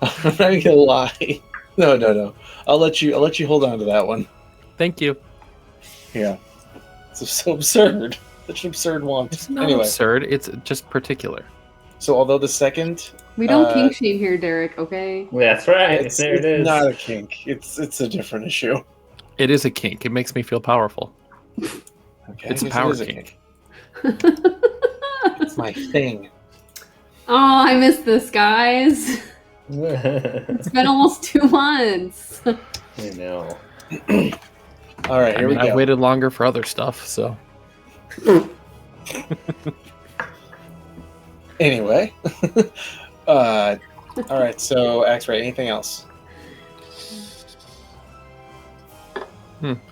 I'm not even gonna lie. No. I'll let you hold on to that one. Thank you. Yeah. It's so absurd. Such an absurd want. It's not Anyway, absurd. It's just particular. so although the second... We don't kink shame here, Derek, okay? That's right. It's There it is. not a kink. It's a different issue. It is a kink. It makes me feel powerful. Okay, It's a I guess power it is kink. It's my thing. Oh, I miss this, guys. It's been almost 2 months. I know. All right, here we I've go. waited longer for other stuff, so Anyway. All right, so Axre, anything else?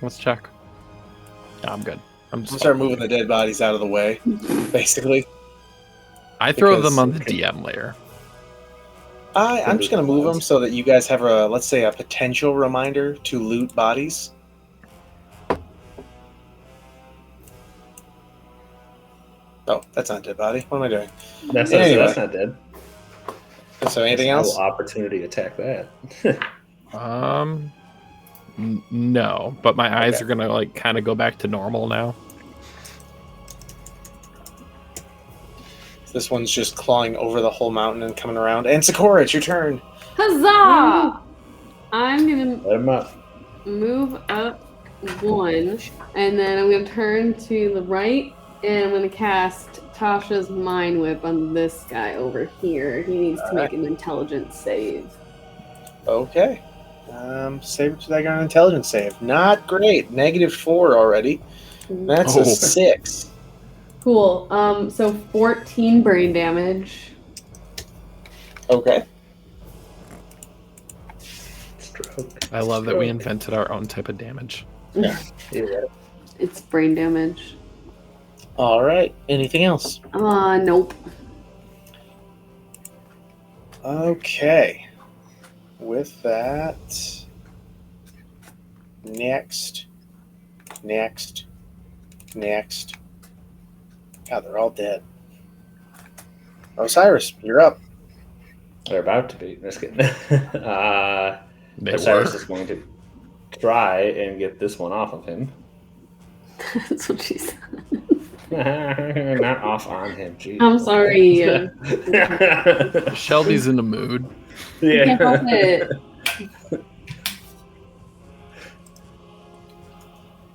let's check. No, I'm good. I'm We'll just. start moving the dead bodies out of the way, basically. I throw because- them on the DM layer. I'm just going to move them so that you guys have let's say, a potential reminder to loot bodies. Oh, that's not a dead body. What am I doing? That's Anyway. not dead. So anything I else? will opportunity attack that. No, but my eyes Okay. are gonna like kind of go back to normal now. This one's just clawing over the whole mountain and coming around. And Sikora, it's your turn. Huzzah! I'm gonna Let him up. move up 1, and then I'm gonna turn to the right, and I'm gonna cast Tasha's Mind Whip on this guy over here. He needs to make an intelligence save. Okay. Save it to that guy on intelligence save. Not great. -4 already. That's Oh. a 6. Cool. So 14 brain damage. Okay. Stroke. I love that we invented our own type of damage. Yeah. It's brain damage. All right. Anything else? Nope. Okay. With that, next. God, they're all dead. Osiris, you're up. They're about to be. Just kidding. They Osiris were. is going to try and get this one off of him. That's what she said. Not off on him. Jeez. I'm sorry. Shelby's in the mood. I can't help it.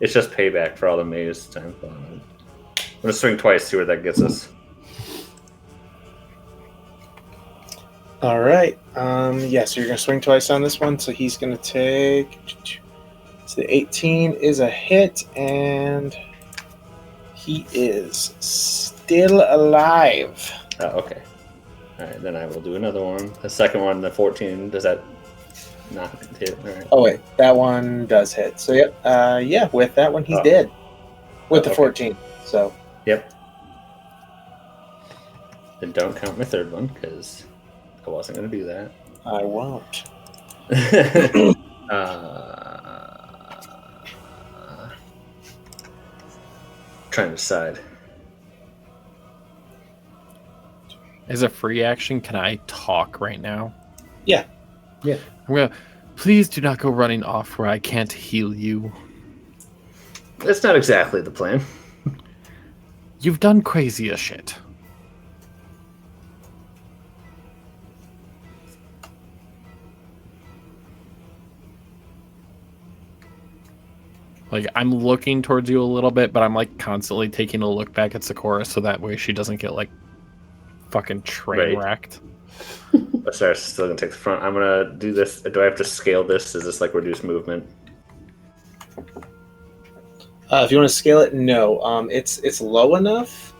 It's just payback for all the maze time. I'm gonna swing twice, see where that gets us. All right. Yeah, so you're going to swing twice on this one. So he's going to take... So the 18 is a hit, and he is still alive. Oh, okay. All right, then I will do another one. The second one, the 14, does that not hit? All right. Oh, wait. That one does hit. So, yep. Yeah, with that one, he's dead. With the okay. 14. So... Yep. Then don't count my third one, because I wasn't going to do that. I won't. Trying to decide. As a free action, can I talk right now? Yeah. Yeah. I'm gonna. Please do not go running off where I can't heal you. That's not exactly the plan. You've done crazy as shit. Like, I'm looking towards you a little bit, but I'm like constantly taking a look back at Sikora so that way she doesn't get like fucking train wrecked. Osiris is still gonna take the front. I'm gonna do this. Do I have to scale this? Is this like reduced movement? If you want to scale it, no. It's low enough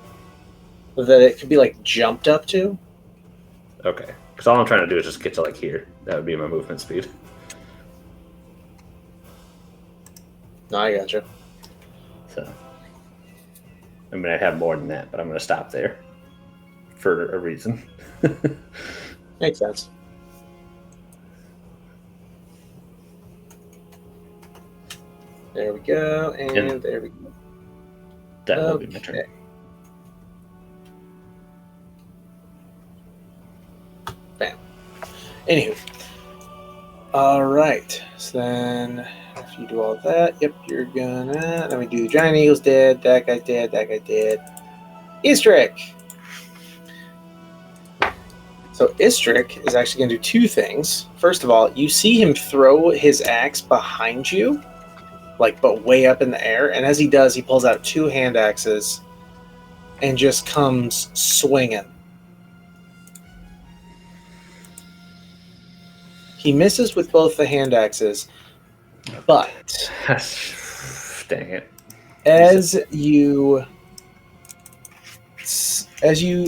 that it could be like jumped up to. Okay. Because all I'm trying to do is just get to like here. That would be my movement speed. No, I gotcha. So, I mean, I'd have more than that, but I'm going to stop there for a reason. Makes sense. There we go, and there we go. That will be my turn. Bam. Anywho. All right. So then, if you do all that, yep, you're gonna. Then we do Giant Eagle's dead. That guy's dead. That guy's dead. Istrik. So Istrik is actually going to do two things. First of all, you see him throw his axe behind you, like, but way up in the air. And as he does, he pulls out two hand axes and just comes swinging. He misses with both the hand axes, but dang it! As you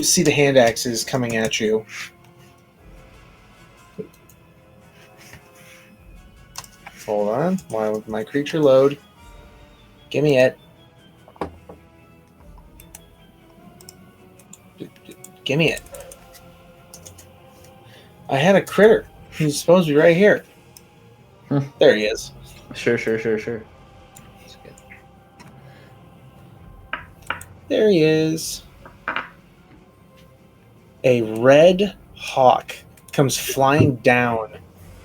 see the hand axes coming at you, hold on, while my creature load. Give me it. Give me it. I had a critter. He's supposed to be right here. There he is. Sure. There he is. A red hawk comes flying down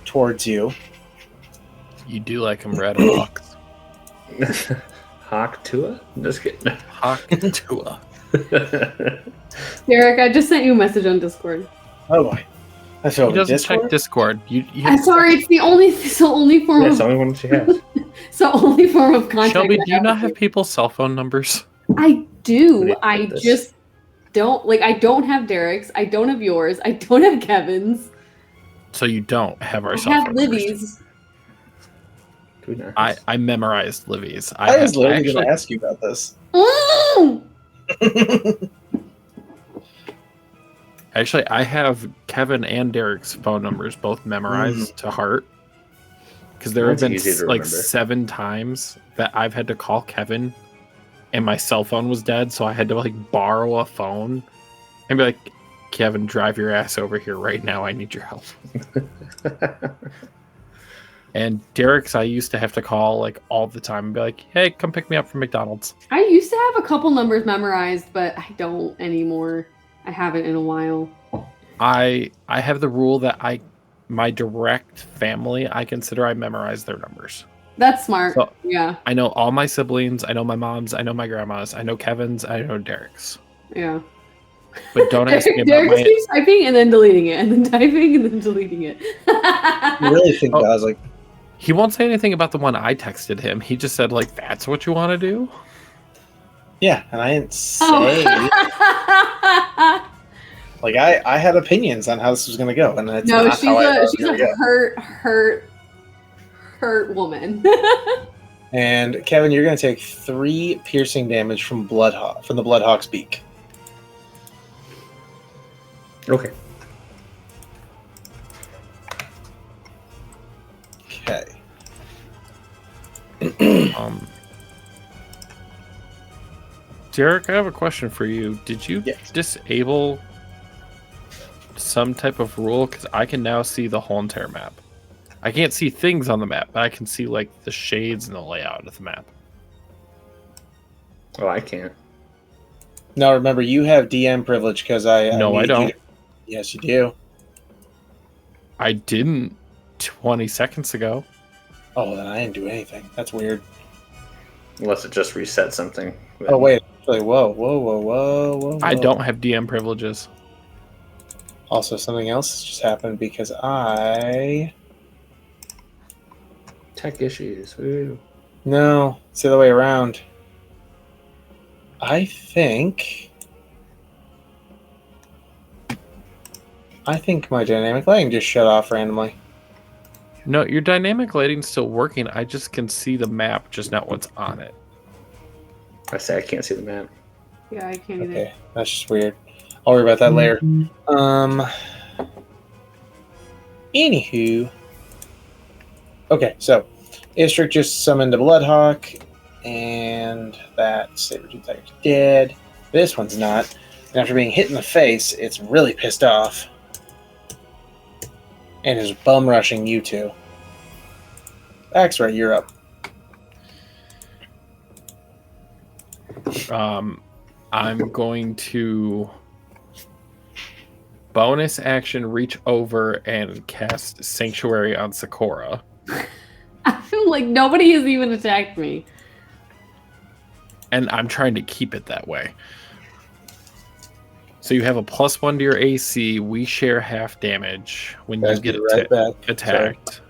towards you. You do like him red hawks. Hawk Tua? Just kidding. Hawk Tua. Derek, I just sent you a message on Discord. Oh boy. That's He over doesn't Discord. check Discord. You I'm sorry, it's the only form Yeah, of it's the only one she has. only form of contact. Shelby, I do you not with have people's cell phone numbers? I do. What do you I think of this? just don't like. I don't have Derek's. I don't have yours. I don't have Kevin's. So you don't have our I cell have phone numbers. Livy's. Do we not? I memorized Livy's. I was literally actually, going to ask you about this. Mm! Actually, I have Kevin and Derek's phone numbers both memorized to heart. Because there have Mine's been easy to like remember. 7 times that I've had to call Kevin and my cell phone was dead, so I had to like borrow a phone and be like, Kevin, drive your ass over here right now. I need your help. And Derek's I used to have to call like all the time and be like, hey, come pick me up from McDonald's. I used to have a couple numbers memorized, but I don't anymore. I haven't in a while. I have the rule that my direct family, I consider I memorize their numbers. That's smart. So- Yeah, I know all my siblings, I know my mom's, I know my grandma's, I know Kevin's, I know Derek's. yeah. But don't ask me about Derek my keeps typing and then deleting it, and then typing and then deleting it. You really think Oh. that? I was like, He won't say anything about the one I texted him. He just said, like, that's what you want to do? yeah, and I didn't say. Oh. Like, I had opinions on how this was going to go, and that's No, not she's how I thought it a was she's gonna a go. hurt woman. And Kevin, you're going to take 3 piercing damage from the Bloodhawk's beak. Okay. Okay. Derek, I have a question for you. Did you Yes. disable some type of rule? Because I can now see the whole entire map. I can't see things on the map, but I can see, like, the shades and the layout of the map. Oh, I can't. Now, remember, you have DM privilege because I No, I made you don't. Yes, you do. I didn't 20 seconds ago. Oh, then I didn't do anything. That's weird. Unless it just reset something. Oh, wait. Actually, whoa. I don't have DM privileges. Also, something else has just happened because I... Tech issues. Woo. No, it's the other way around. I think my dynamic lighting just shut off randomly. No, your dynamic lighting's still working. I just can see the map, just not what's on it. I say I can't see the map. Yeah, I can't either. Okay, that's just weird. I'll worry about that later. Anywho. Okay, so Istrick just summoned a Bloodhawk, and that Saber-Tooth Tiger's dead. This one's not. And after being hit in the face, it's really pissed off. And is bum rushing you two. Axre, you're up. I'm going to bonus action reach over and cast Sanctuary on Sikora. I feel like nobody has even attacked me. And I'm trying to keep it that way. So you have a +1 to your AC. We share half damage when you Guys, get be right back. attacked.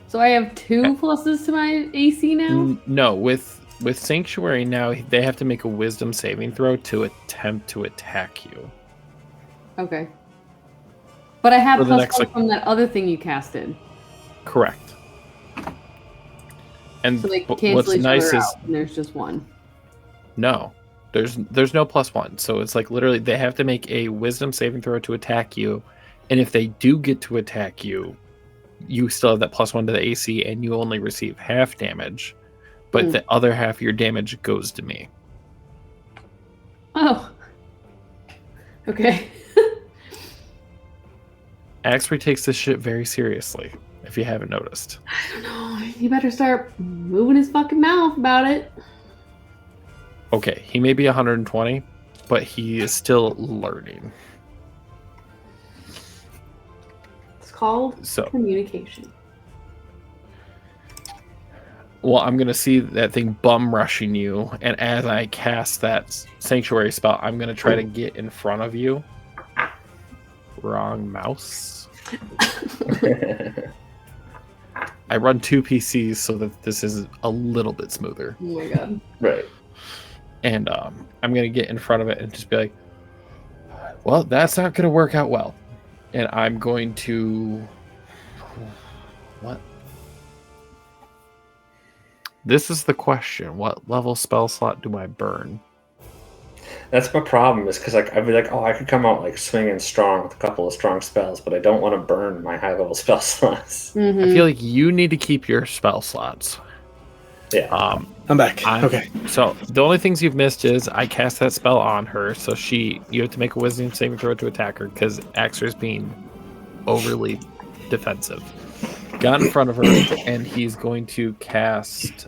So I have 2 pluses to my AC now? No, with Sanctuary now, they have to make a Wisdom saving throw to attempt to attack you. Okay. But I have For the +1 next, like- from that other thing you casted. Correct. And So they what's cancel each nice other is out, and there's just one. no, there's no +1. So it's like literally they have to make a Wisdom saving throw to attack you, and if they do get to attack you, you still have that +1 to the AC, and you only receive half damage, but the other half of your damage goes to me. Oh. Okay. Axre takes this shit very seriously, if you haven't noticed. I don't know. He better start moving his fucking mouth about it. Okay, he may be 120, but he is still learning. called So- communication. Well, I'm gonna see that thing bum rushing you, and as I cast that sanctuary spell, I'm gonna try to get in front of you. Wrong mouse. I run 2 PCs so that this is a little bit smoother. Oh my god. Right. And I'm gonna get in front of it and just be like, well, that's not gonna work out well. And I'm going to what? This is the question. What level spell slot do I burn? That's my problem, is because like I'd be like, oh, I could come out like swinging strong with a couple of strong spells, but I don't want to burn my high level spell slots. Mm-hmm. I feel like you need to keep your spell slots. Yeah. I'm back. Okay. So the only things you've missed is I cast that spell on her, so you have to make a wisdom saving throw to attack her because Axre is being overly defensive. Got in front of her, and he's going to cast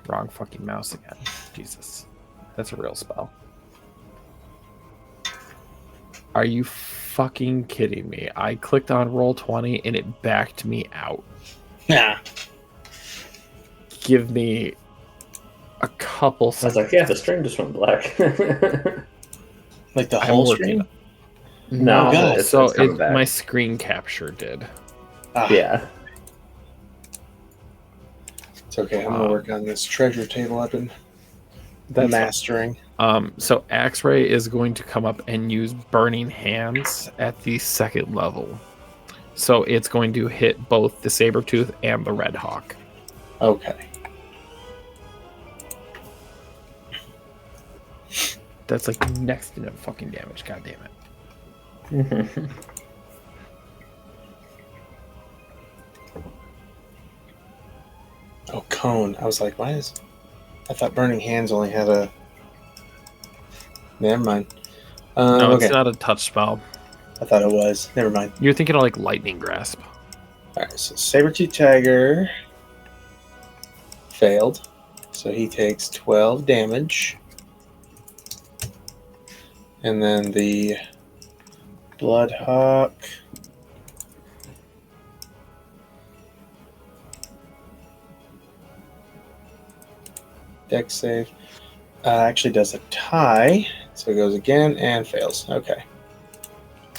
wrong fucking mouse again. Jesus, that's a real spell. Are you fucking kidding me? I clicked on Roll20 and it backed me out. Yeah. Give me a couple I was seconds. like, yeah, the string just went black. Like the I'm whole working. stream? No, God. it's So coming back. my screen capture did. Ah, Yeah. It's okay. I'm going to work on this treasure table I've been That's mastering. So Axre is going to come up and use Burning Hands at the 2nd level. So it's going to hit both the Sabertooth and the Red Hawk. Okay. That's like next to no fucking damage. God damn it. Oh, cone. I was like, why is... I thought Burning Hands only had a... Never mind. No, Okay. it's not a touch spell. I thought it was. Never mind. You're thinking of like Lightning Grasp. Alright, so Sabertooth Tiger failed. So he takes 12 damage. And then the Bloodhawk dex save actually does a tie, so it goes again and fails. Okay,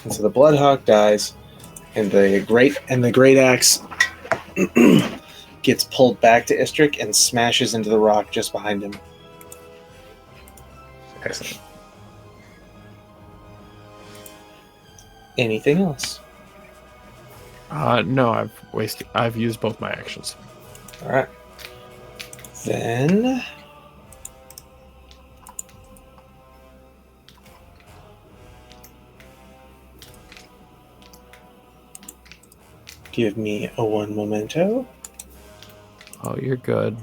and so the Bloodhawk dies, and the great axe gets pulled back to Istrick and smashes into the rock just behind him. Excellent. Anything else? No, I've used both my actions. All right. Then give me a 1 memento. Oh, you're good.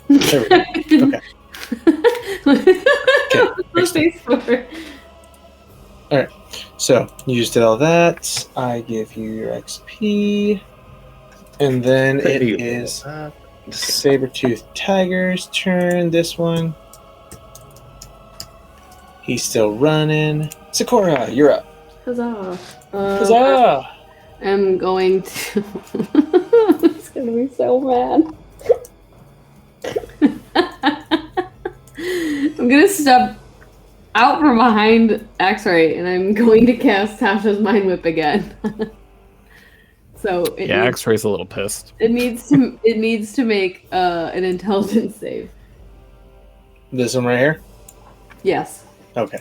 There we go. Okay. What's face for? So you just did all that. I give you your XP, and then it is Sabertooth Tiger's turn. This one, he's still running. Sikora, you're up. Huzzah. Huzzah! I'm going to... It's going to be so mad. I'm going to step out from behind Axre, and I'm going to cast Tasha's Mind Whip again. So it Yeah, needs, X-Ray's a little pissed. it needs to make an intelligence save. This one right here? Yes. Okay.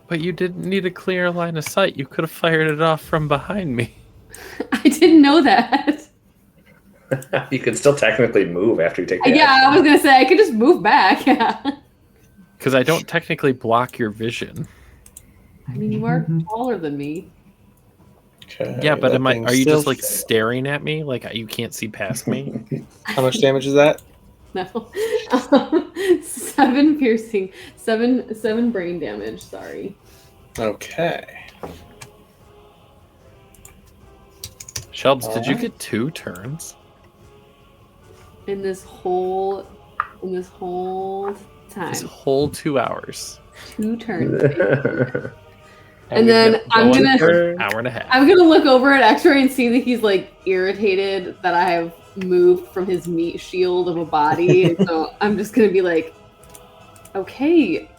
But you didn't need a clear line of sight. You could have fired it off from behind me. I didn't know that. You can still technically move after you take the Yeah, action. I was going to say, I could just move back. Yeah. Because I don't technically block your vision. I mean, you are taller than me. Okay. Yeah, but that are thing you still just like failed. staring at me? Like you can't see past me? How much damage is that? No. 7 piercing. 7 brain damage, sorry. Okay. Shelbs, did you get 2 turns? In this whole in this whole time. This whole 2 hours. 2 turns. we've And then been I'm going gonna- for an hour and a half. I'm gonna look over at X-Ray and see that he's like irritated that I have moved from his meat shield of a body. So I'm just gonna be like, okay,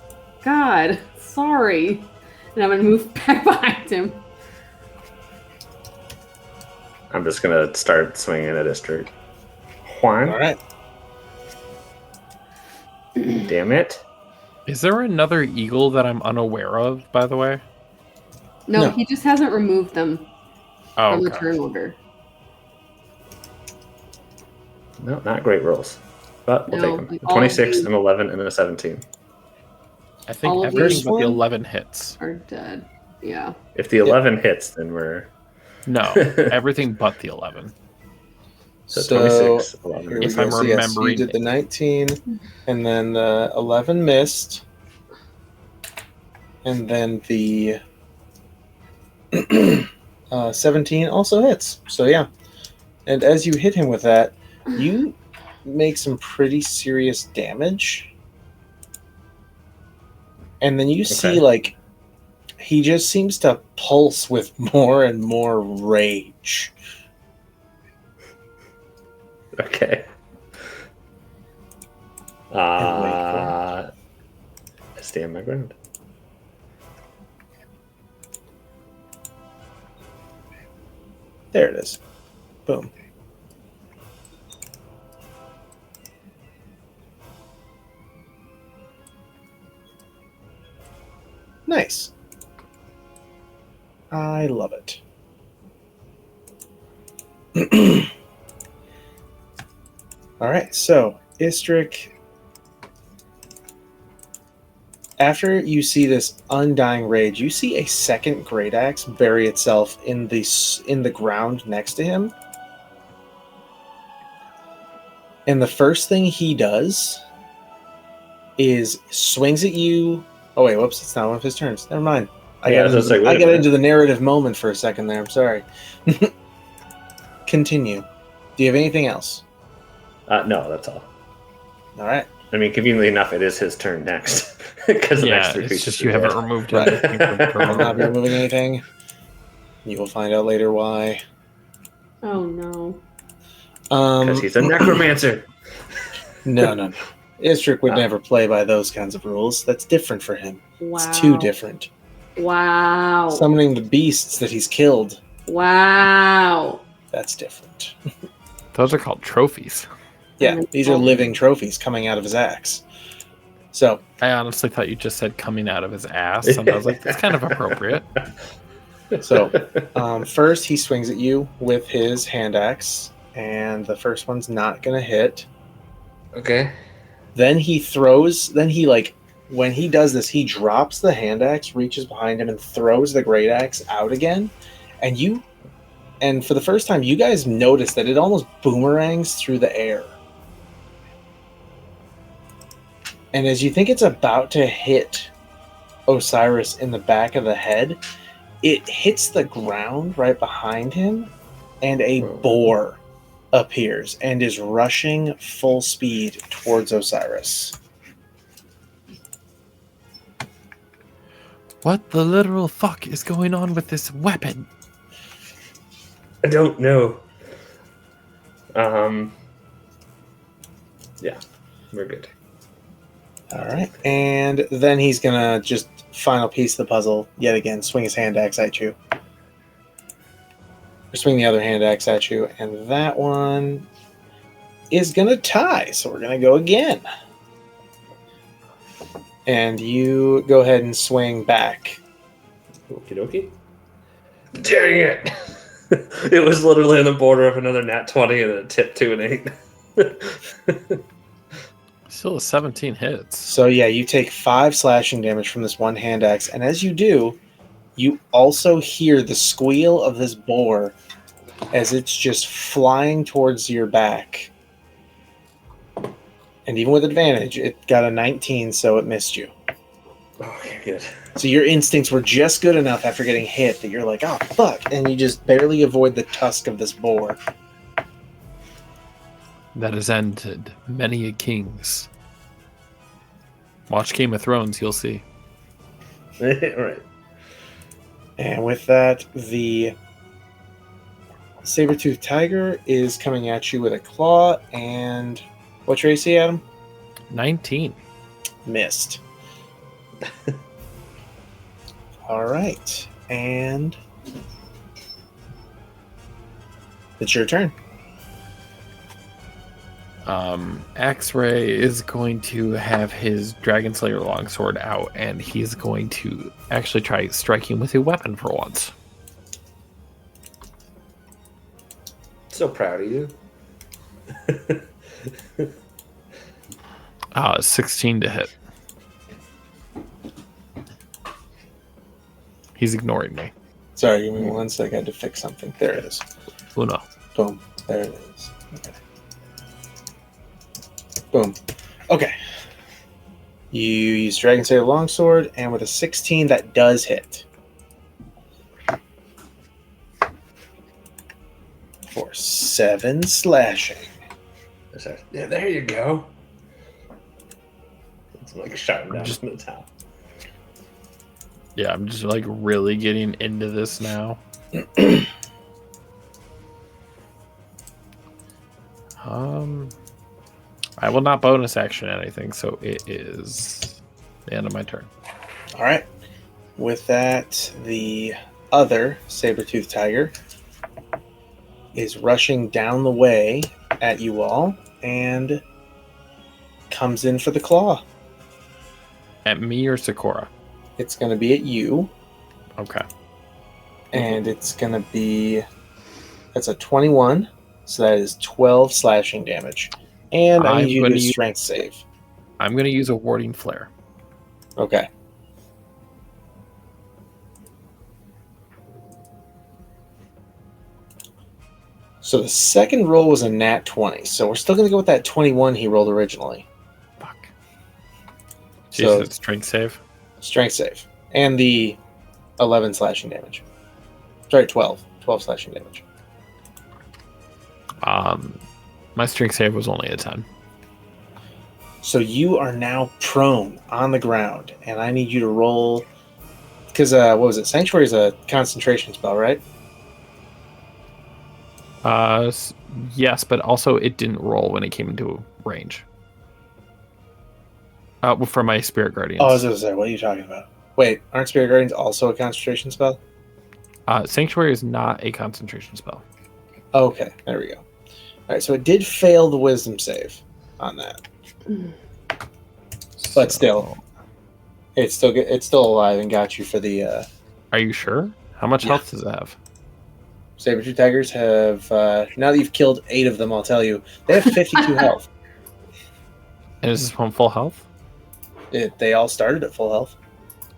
God, sorry. And I'm gonna move back behind him. I'm just gonna start swinging at Istrick. Juan, All right. damn it. Is there another eagle that I'm unaware of, by the way? No, No. he just hasn't removed them Oh, from the okay. turn order. No, not great rolls. But we'll No, take them. like all 26, of an 11, and a 17. I think All of everything these but the one? 11 hits. Are dead. Yeah. If the 11 hits, then we're... No, everything but the 11. So, So 26, 11. here we If go. I'm So, yes, you remembering did the 19, and then the 11 missed, and then the 17 also hits. So yeah, and as you hit him with that, you make some pretty serious damage, and then you see Okay. like he just seems to pulse with more and more rage. Okay. I stand my ground. There it is. Boom. Nice. I love it. All right, so Istrick, after you see this undying rage, you see a second great axe bury itself in the ground next to him. And the first thing he does is swings at you. Oh wait, whoops! It's not one of his turns. Never mind. I got into the narrative moment for a second there. I'm sorry. Continue. Do you have anything else? No, that's all. All right. I mean, conveniently enough, it is his turn next. Because the Yeah, next three it's creatures just are you haven't dead. removed Right. anything from I will not be turn. removing anything. You will find out later why. Oh no. Because he's a necromancer. No. Istrick would Oh. never play by those kinds of rules. That's different for him. Wow. It's too different. Wow. Summoning the beasts that he's killed, Wow. that's different. Those are called trophies. Yeah, these are living trophies coming out of his axe. So, I honestly thought you just said coming out of his ass, and I was like, that's kind of appropriate. first he swings at you with his hand axe, and the first one's not going to hit. Okay. Then when he does this, he drops the hand axe, reaches behind him, and throws the great axe out again. And for the first time, you guys notice that it almost boomerangs through the air. And as you think it's about to hit Osiris in the back of the head, it hits the ground right behind him, and a boar appears and is rushing full speed towards Osiris. What the literal fuck is going on with this weapon? I don't know. Yeah, we're good. All right. And then he's going to just final piece of the puzzle yet again, swing his hand axe at you. Or swing the other hand axe at you. And that one is going to tie. So we're going to go again. And you go ahead and swing back. Okie dokie. Dang it! It was literally on the border of another nat 20 and it tipped to an 8. Still a 17 hits. So yeah, you take 5 slashing damage from this one hand axe. And as you do, you also hear the squeal of this boar as it's just flying towards your back. And even with advantage, it got a 19, so it missed you. Okay, good. So your instincts were just good enough after getting hit that you're like, oh, fuck. And you just barely avoid the tusk of this boar. that has ended many a king's. Watch Game of Thrones, you'll see. Right. And with that, the saber-toothed tiger is coming at you with a claw. And what's your AC, Adam? 19. Missed. All right. And it's your turn. Axre is going to have his Dragon Slayer longsword out, and he's going to actually try striking with a weapon for once. So proud of you. 16 to hit. He's ignoring me. Sorry, give me 1 sec. I had to fix something. There it is. Uno. Boom. There it is. Okay. Boom. Okay. You use Dragon Slayer Longsword, and with a 16, that does hit. For 7 slashing. Yeah, there you go. It's like shot him down Just- from the top. Yeah, I'm just like really getting into this now. I will not bonus action anything, so it is the end of my turn. All right. With that, the other saber-toothed tiger is rushing down the way at you all and comes in for the claw. At me or Sikora? It's going to be at you, Okay. and it's going to be... That's a 21, so that is 12 slashing damage. And I I'm need you to gonna do a use- strength save. I'm going to use a warding flare. Okay. So the second roll was a nat 20, so we're still going to go with that 21 he rolled originally. Fuck. So- Jesus, strength save. Strength save. And the 11 slashing damage. Sorry, 12. 12 slashing damage. My strength save was only a 10. So you are now prone on the ground, and I need you to roll... Because, what was it? Sanctuary is a concentration spell, right? Yes, but also it didn't roll when it came into range. For my Spirit Guardians. Oh, I was going to say, what are you talking about? Wait, aren't Spirit Guardians also a concentration spell? Sanctuary is not a concentration spell. Okay, there we go. All right, so it did fail the wisdom save on that, but still, it's still alive and got you for the Are you sure? How much Yeah. health does it have? saber-tooth tigers have. Now that you've killed 8 of them, I'll tell you they have 52 health. And is this one full health? They all started at full health,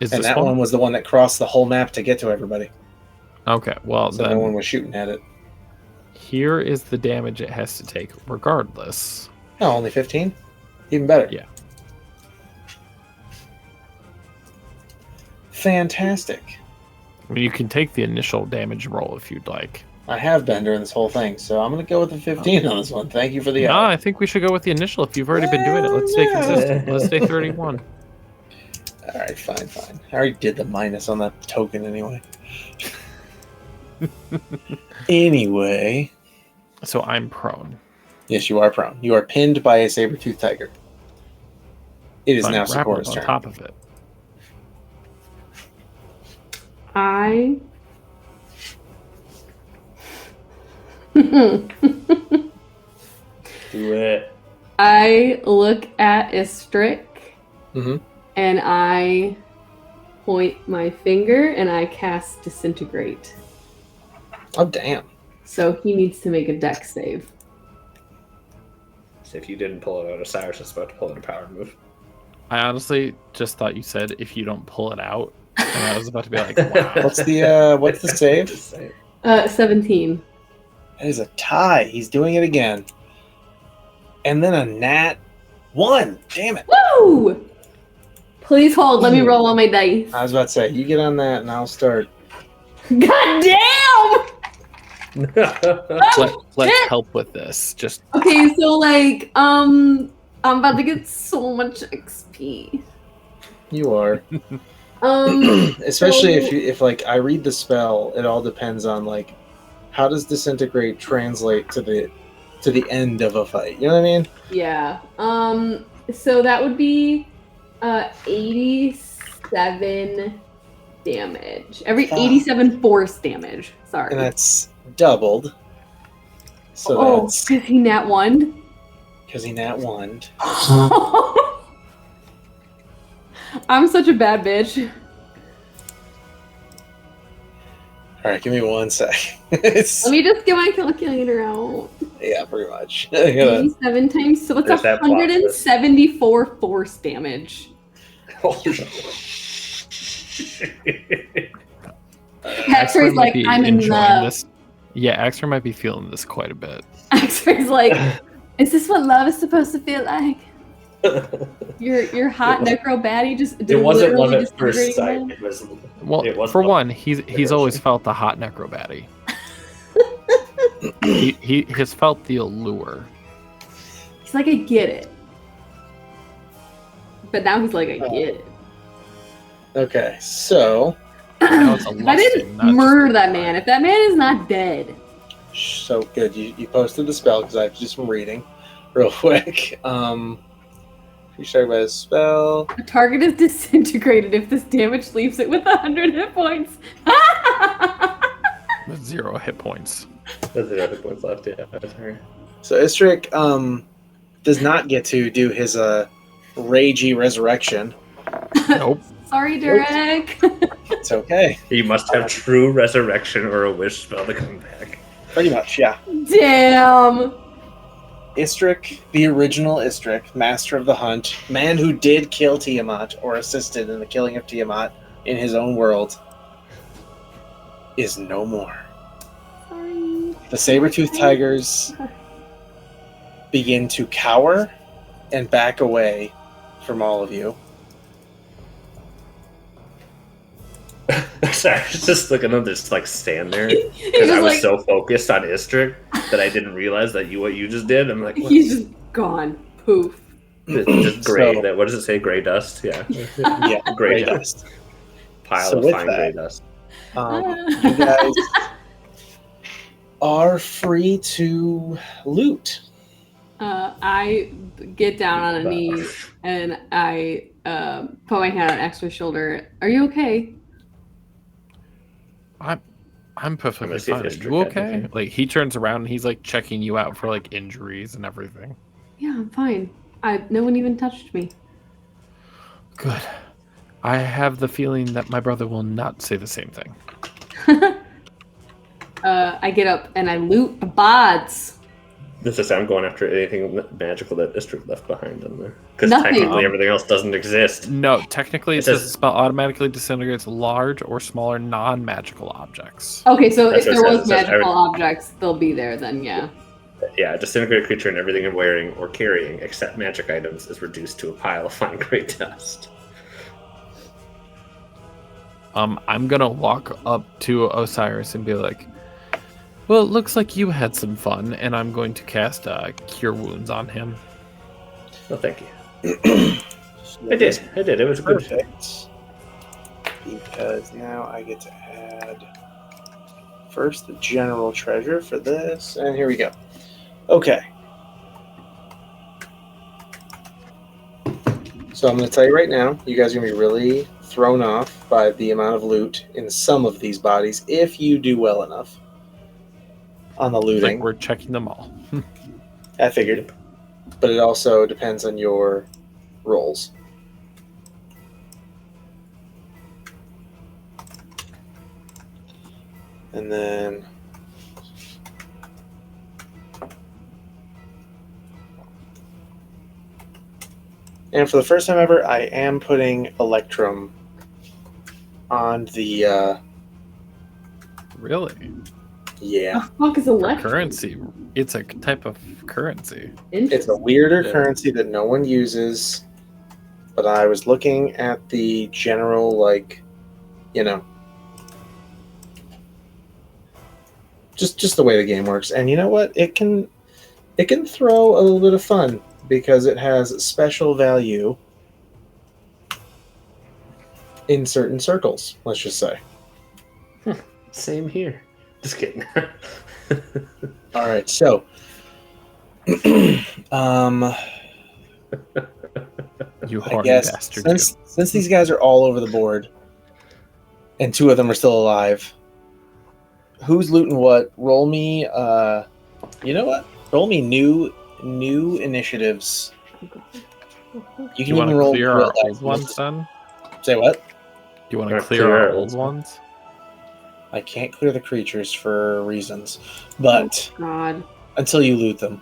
Is and this that one? one was the one that crossed the whole map to get to everybody. Okay, well So then no one was shooting at it. here is the damage it has to take, regardless. No, only 15. Even better. Yeah. Fantastic. I mean, you can take the initial damage roll if you'd like. I have been during this whole thing, so I'm going to go with the 15 on this one. Thank you for the No, help. I think we should go with the initial if you've already been doing it. Let's stay consistent. Let's stay 31. All right, fine. I already did the minus on that token anyway. Anyway, So I'm prone. yes, you are prone. You are pinned by a saber-toothed tiger. It is So I'm now grappled Sikora's on turn. top of it. I Do it. I look at Istrick Mhm. and I point my finger and I cast Disintegrate. Oh, damn. So he needs to make a dex save. So if you didn't pull it out, Osiris is about to pull out a power move. I honestly just thought you said if you don't pull it out, and I was about to be like, wow. What's the save? Just say it. 17. That is a tie. He's doing it again. And then a nat 1. Damn it. Woo! Please hold. Let me roll on my dice. I was about to say, you get on that and I'll start. God damn! Let's help with this. Just Okay, so like, I'm about to get so much XP. You are. Especially if like I read the spell, it all depends on like how does disintegrate translate to the end of a fight. You know what I mean? Yeah. So that would be 87 damage. 87 force damage. Sorry. And that's doubled. So that's because he nat one. because he nat one. I'm such a bad bitch. All right, give me 1 sec. Let me just get my calculator out. Yeah, pretty much. 87 times, so it's There's that plot 174 force damage. Axre's might like, be I'm in enjoying love. this. Yeah, Axre might be feeling this quite a bit. Axre's like, is this what love is supposed to feel like? Your hot necro baddie just It wasn't love literally at first disintegrating sight. him? It was For love. one, he's always felt the hot necrobatty. he has felt the allure. He's like, I get it. But now he's like, I get it. Okay, so Now it's a If I didn't murder that man, if that man is not dead. good. You posted the spell because I have to do some reading real quick. You started by the spell. The target is disintegrated if this damage leaves it with 100 hit points. With 0 hit points. That's the other points left. Yeah, that's her. So Istrik does not get to do his ragey resurrection. Nope. Sorry, Derek. It's okay. He must have true resurrection or a wish spell to come back. Pretty much, yeah. Damn. Istrik, the original Istrik, master of the hunt, man who did kill Tiamat or assisted in the killing of Tiamat in his own world, is no more. Sorry. The saber-toothed tigers begin to cower and back away from all of you. Sorry, I was just looking at this like stand there because I was so focused on Istrik that I didn't realize that what you just did. I'm like, what? He's just gone. Poof. Just gray. So- What does it say? Gray dust. Yeah, Yeah, gray dust. Pile So of with fine that- gray dust. You guys are free to loot. I get down on a knee and I put my hand on Axre's shoulder. Are you okay? I'm perfectly gonna see if fine. Are Istrik you had okay? anything. Like he turns around and he's like checking you out for like injuries and everything. Yeah, I'm fine. No one even touched me. Good. I have the feeling that my brother will not say the same thing. I get up and I loot the bods. This is I'm going after anything magical that Istrik left behind in there because Nothing. technically everything else doesn't exist. No, technically it It says says- the spell automatically disintegrates large or smaller non-magical objects. Okay, so That's if what there it was says. It says magical objects, they'll be there then, yeah. Yeah, disintegrate creature and everything I'm wearing or carrying except magic items is reduced to a pile of fine gray dust. I'm gonna walk up to Osiris and be like, well, it looks like you had some fun, and I'm going to cast Cure Wounds on him. Well, thank you. I did. It was good. Perfect. Because now I get to add first the general treasure for this, and here we go. Okay. So I'm going to tell you right now, you guys are going to be really thrown off by the amount of loot in some of these bodies if you do well enough on the Like looting. we're checking them all. I figured. But it also depends on your rolls. And then and for the first time ever, I am putting Electrum on the Really? yeah. The fuck is For electric? currency. It's a type of currency. It's a weirder Yeah. currency that no one uses, but I was looking at the general, like, you know. Just the way the game works. And you know what? It can throw a little bit of fun because it has special value in certain circles, let's just say. Same here. Just kidding. All right, so You I horny guess bastard. You. since these guys are all over the board and 2 of them are still alive, who's looting what? Roll me you know what? Roll me new initiatives. You Do can you want even to roll clear real our dice. old ones then? Say what? Do you want to Wanna clear clear our our old old ones? I can't clear the creatures for reasons, but God. until you loot them.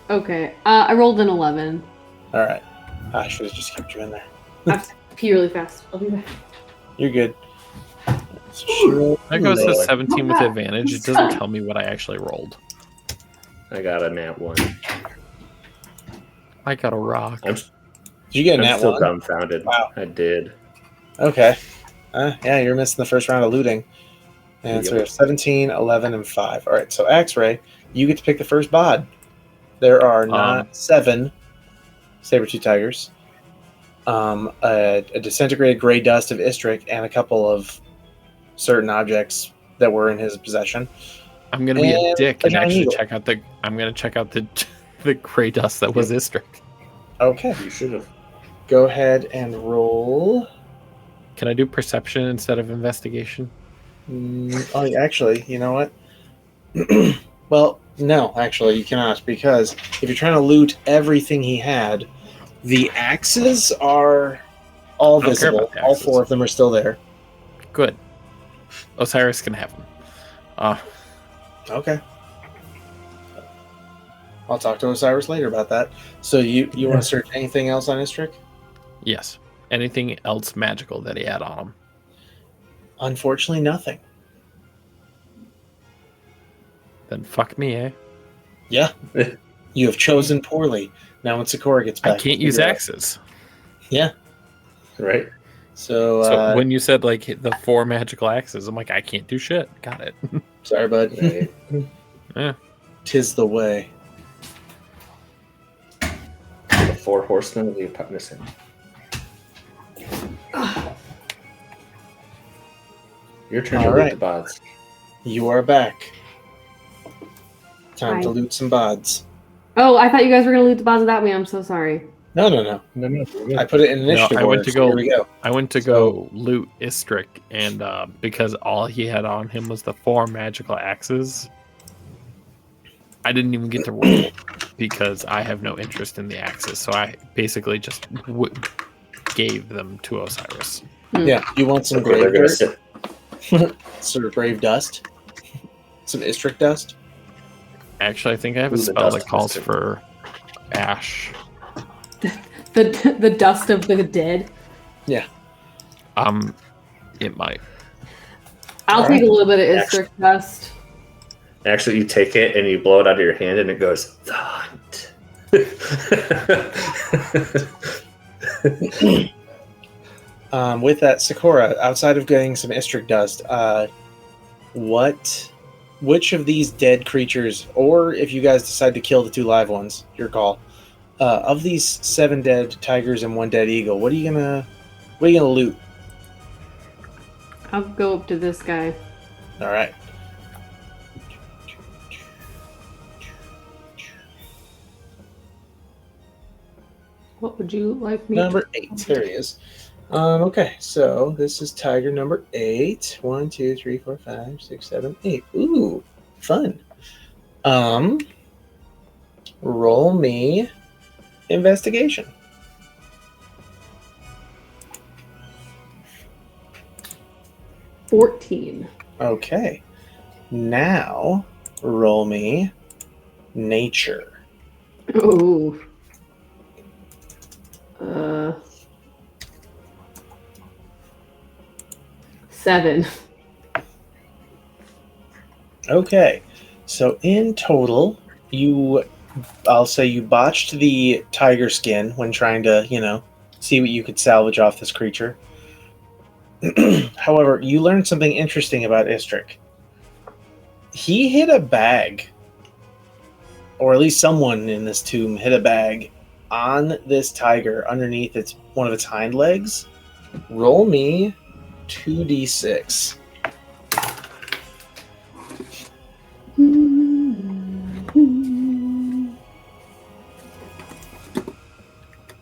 Okay. I rolled an 11. All right. I should have just kept you in there. I have to pee really fast. I'll be back. You're good. So That goes to Lord. 17 with advantage. It doesn't tell me what I actually rolled. I got a nat 1. I got a rock. Did you get a I'm nat still 1? dumbfounded. Wow. I did. Okay. Yeah, you're missing the first round of looting. And so we have 17, 11, and 5. All right, so Axre, you get to pick the first bod. There are not 7 saber-tooth tigers, a disintegrated gray dust of Istric, and a couple of certain objects that were in his possession. I'm gonna be a And dick a and giant actually eagle. check out the. I'm gonna check out the the gray dust that was Istric. Okay, You should have. go ahead and roll. Can I do perception instead of investigation? Oh, actually, you know what? Well, no, actually, you cannot, because if you're trying to loot everything he had, the axes are all I don't care visible. about the All axes. 4 of them are still there. Good. Osiris can have them. Okay. I'll talk to Osiris later about that. So you want to search anything else on Istric? Yes. Anything else magical that he had on him? Unfortunately, nothing. Then fuck me, eh? Yeah. You have chosen poorly. Now when Sikora gets back... I can't use axes. Yeah. Right? So, So when you said like the 4 magical axes, I'm like, I can't do shit. Got it. sorry, bud. Right. Yeah. 'Tis the way. The 4 horsemen of the missing. Your turn to All loot right. the bods. You are back. Time Hi. to loot some bods. Oh, I thought you guys were going to loot the boss that way. I'm so sorry. No. I put it in No, initiative I went order, to so go. here we go. I went to go loot Istric, and because all he had on him was the 4 magical axes, I didn't even get to roll because I have no interest in the axes. So I basically just gave them to Osiris. Yeah, you want some Okay, they're grave gonna dirt? sit. Sort of grave dust? Some Istric dust? Actually, I think I have a Ooh, the spell dust that calls mister. for ash. The dust of the dead. It might. I'll All take right. a little bit of Istric dust. Actually, you take it and you blow it out of your hand, and it goes the hunt. With that, Sikora, outside of getting some Istric dust, which of these dead creatures, or if you guys decide to kill the 2 live ones, your call, of these 7 dead tigers and 1 dead eagle, what are you gonna loot? I'll go up to this guy. All right. What would you like me Number 8. There he is. Okay, so this is tiger number 8. 1, 2, 3, 4, 5, 6, 7, 8. Ooh, fun. Roll me investigation. to? 14. Okay. Now roll me nature. Oh. 7. Okay. So in total, I'll say you botched the tiger skin when trying to, see what you could salvage off this creature. However, you learned something interesting about Istric. He hit a bag, or at least someone in this tomb hit a bag on this tiger underneath one of its hind legs. Roll me 2d6.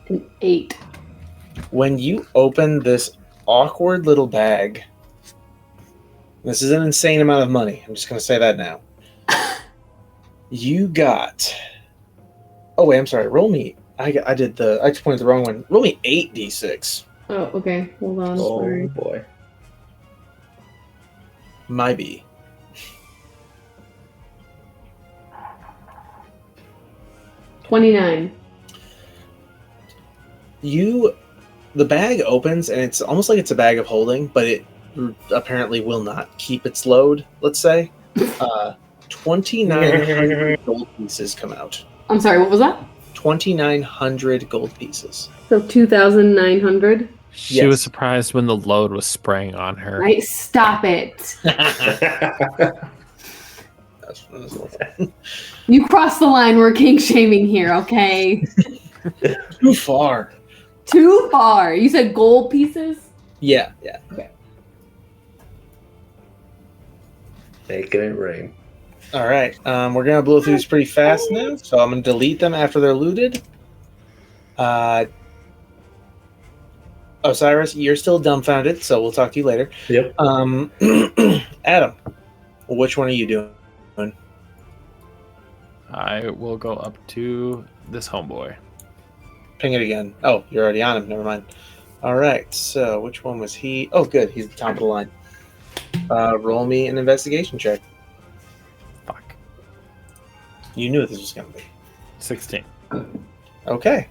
An 8. When you open this awkward little bag, this is an insane amount of money. I'm just going to say that now. You got. Oh wait, I'm sorry. Roll me. I just pointed the wrong one. Roll me 8d6. Oh, okay. Hold on. Oh Sorry. boy. My B. $29. The bag opens and it's almost like it's a bag of holding, but it apparently will not keep its load. Let's say 2,900 gold pieces come out. I'm sorry, what was that? 2,900 gold pieces. So 2,900. She Yes. was surprised when the load was spraying on her. Right? Stop it. You crossed the line. We're king shaming here, okay? Too far. Too far. You said gold pieces? Yeah. Making it rain. All right. We're gonna blow through these pretty fast now, so I'm gonna delete them after they're looted. Osiris, you're still dumbfounded, so we'll talk to you later. Yep. Adam, which one are you doing? I will go up to this homeboy. Ping it again. Oh, you're already on him. Never mind. All right. So which one was he? Oh, good. He's at the top of the line. Roll me an investigation check. Fuck. You knew what this was going to be. 16. Okay.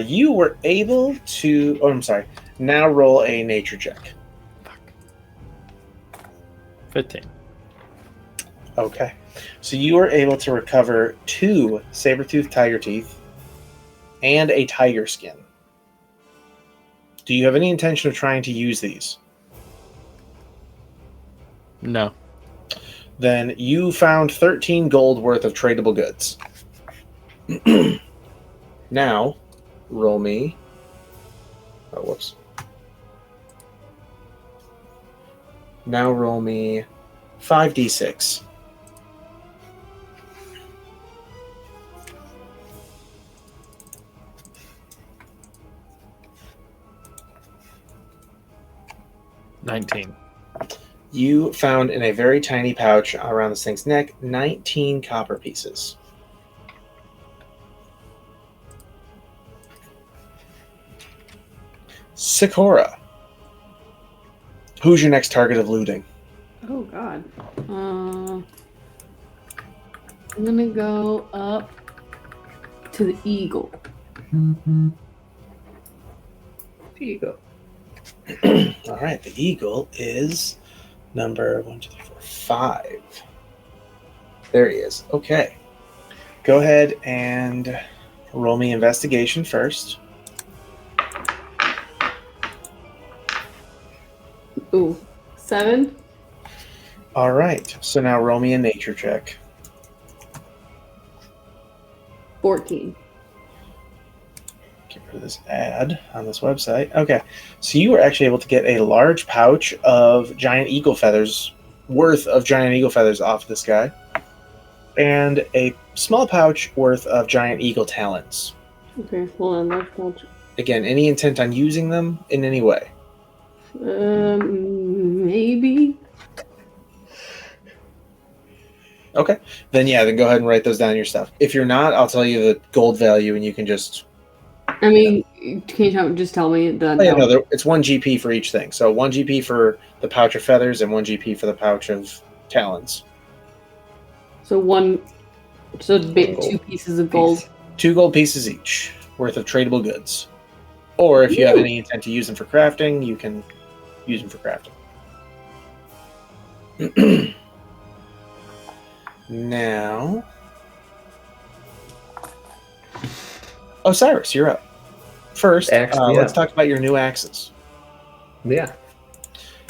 You were able to... Oh, I'm sorry. Now roll a nature check. Fuck. 15. Okay. So you were able to recover 2 saber-toothed tiger teeth and a tiger skin. Do you have any intention of trying to use these? No. Then you found 13 gold worth of tradable goods. Now, roll me... Oh, whoops. Now roll me 5d6. $19. You found in a very tiny pouch around this thing's neck 19 copper pieces. Sikora, who's your next target of looting? Oh, God. I'm going to go up to the eagle. Eagle. All right, the eagle is number 1, 2, 3, 4, 5. There he is. Okay. Go ahead and roll me investigation first. Ooh, 7. All right. So now roll me a nature check. 14. Get rid of this ad on this website. Okay. So you were actually able to get a large pouch of giant eagle feathers, worth of giant eagle feathers off this guy, and a small pouch worth of giant eagle talons. Okay, hold on. Large pouch. Again, any intent on using them in any way? Maybe. Okay. Then go ahead and write those down in your stuff. If you're not, I'll tell you the gold value and you can just... I mean, can you just tell me the... Oh, yeah, no, it's 1 GP for each thing. So 1 GP for the pouch of feathers and 1 GP for the pouch of talons. So 2 pieces of gold. 2 gold pieces each worth of tradable goods. Or if you have any intent to use them for crafting, you can use them for crafting. Now... Osiris, you're up. First, let's talk about your new axes. Yeah.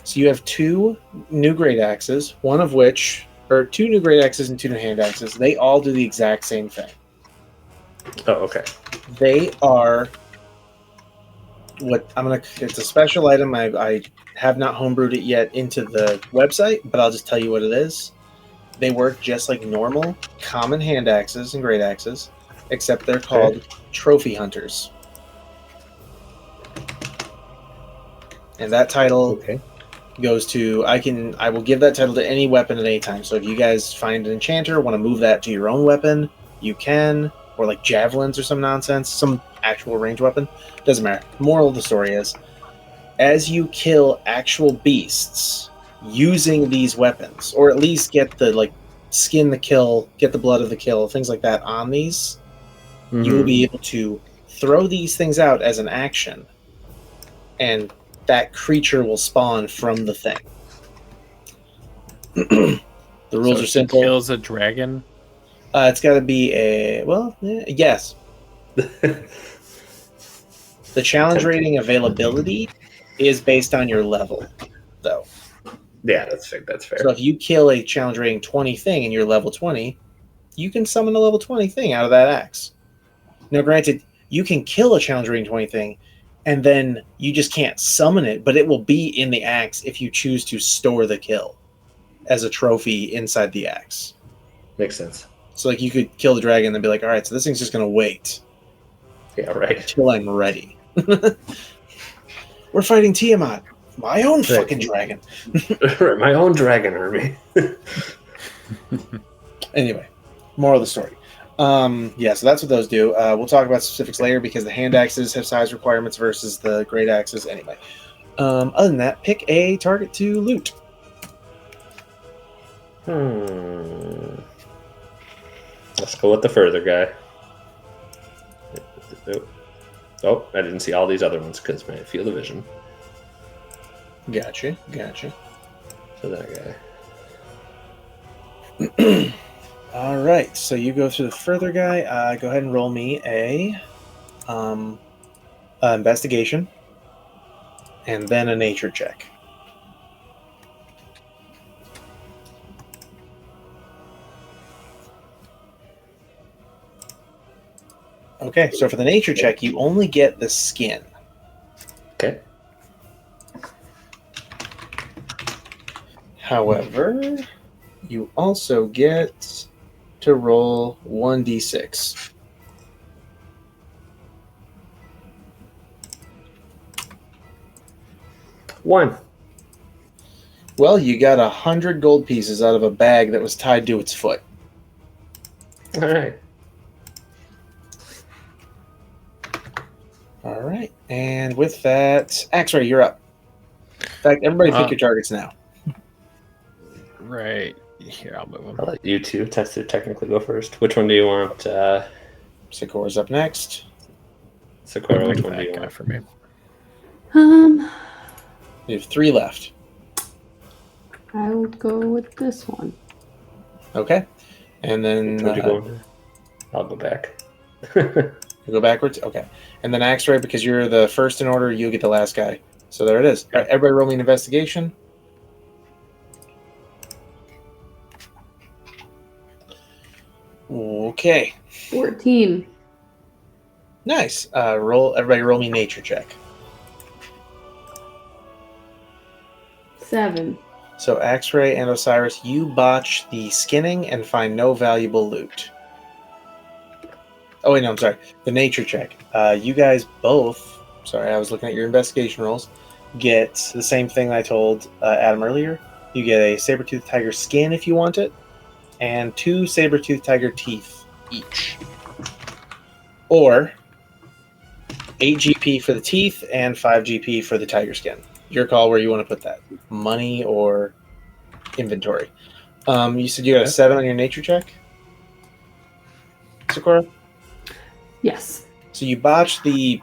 So you have 2 new great axes, one of which or 2 new great axes and 2 new hand axes. They all do the exact same thing. Oh, okay. They are what I'm gonna. It's a special item. I have not homebrewed it yet into the website, but I'll just tell you what it is. They work just like normal, common hand axes and great axes, except they're called trophy hunters. And that title goes to I will give that title to any weapon at any time. So if you guys find an enchanter, want to move that to your own weapon, you can, or like javelins or some nonsense, some actual range weapon. Doesn't matter. Moral of the story is, as you kill actual beasts using these weapons, or at least get the skin the kill, get the blood of the kill, things like that on these, you will be able to throw these things out as an action, and that creature will spawn from the thing. The rules are simple. Kills a dragon. It's got to be yes. The challenge rating availability is based on your level, though. Yeah, that's fair. So if you kill a challenge rating 20 thing and you're level 20, you can summon a level 20 thing out of that axe. Now, granted, you can kill a challenge rating 20 thing, and then you just can't summon it, but it will be in the axe if you choose to store the kill as a trophy inside the axe. Makes sense. So, you could kill the dragon and be like, all right, so this thing's just going to wait. Yeah, right. Until I'm ready. We're fighting Tiamat. My own fucking dragon. My own dragon army. Anyway, moral of the story. So that's what those do. We'll talk about specifics later because the hand axes have size requirements versus the great axes. Anyway, other than that, pick a target to loot. Let's go with the further guy. Oh, I didn't see all these other ones because my field of vision. Gotcha. So that guy. All right, so you go through the further guy. Go ahead and roll me a investigation, and then a nature check. Okay, so for the nature check, you only get the skin. Okay. However, you also get to roll 1d6. One. Well, you got 100 gold pieces out of a bag that was tied to its foot. All right. All right, and with that, Axre, you're up. In fact, everybody pick your targets now. Right. Here, I'll move them. I'll let you two technically go first. Which one do you want? Sikora's up next. Sikora, which one do you want? For me? You have 3 left. I would go with this one. Okay. And then... Which one do you go? I'll go back. You go backwards? Okay. And then Axre, because you're the first in order, you get the last guy. So there it is. All right, everybody roll me an investigation. Okay. 14. Nice. Everybody roll me nature check. 7. So Axre and Osiris, you botch the skinning and find no valuable loot. Oh wait, no, I'm sorry. The nature check. You guys both, sorry, I was looking at your investigation rolls, get the same thing I told Adam earlier. You get a saber-toothed tiger skin if you want it, and 2 saber-toothed tiger teeth each. Or 8 GP for the teeth and 5 GP for the tiger skin. Your call where you want to put that. Money or inventory. You said you got a 7 on your nature check? Sikora? Yes. So you botched the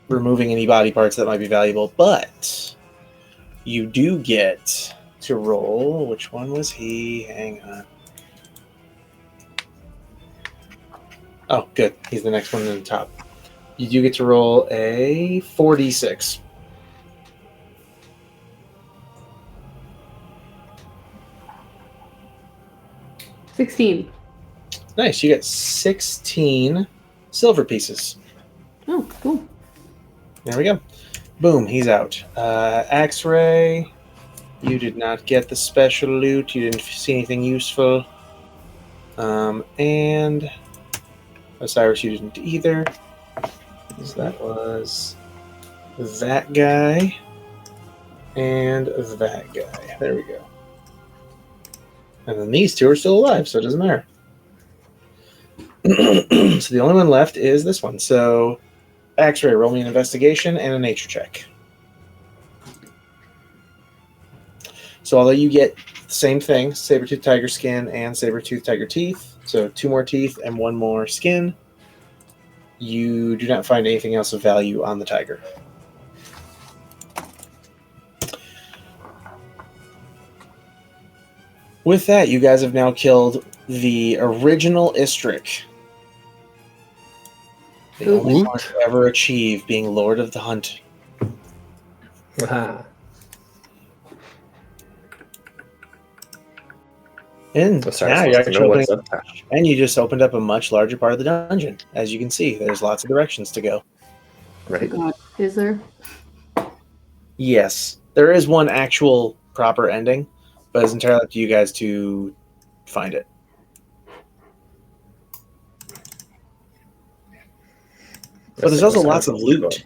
removing any body parts that might be valuable, but you do get to roll. Which one was he? Hang on. Oh, good. He's the next one in the top. You do get to roll a 4d6. 16. Nice. You get 16 silver pieces. Oh, cool. There we go. Boom, he's out. Axre, you did not get the special loot. You didn't see anything useful. And Osiris, you didn't either. So that was that guy and that guy. There we go. And then these two are still alive, so it doesn't matter. So the only one left is this one. So, Axre, roll me an investigation and a nature check. So, although you get the same thing, saber-tooth tiger skin and saber-tooth tiger teeth, so 2 more teeth and 1 more skin, you do not find anything else of value on the tiger. With that, you guys have now killed the original Istrick. The only one to ever achieve being Lord of the Hunt. And now you're actually and you just opened up a much larger part of the dungeon. As you can see, there's lots of directions to go. Right. God, is there? Yes, there is one actual proper ending, but it's entirely up to you guys to find it. But there's also lots of loot.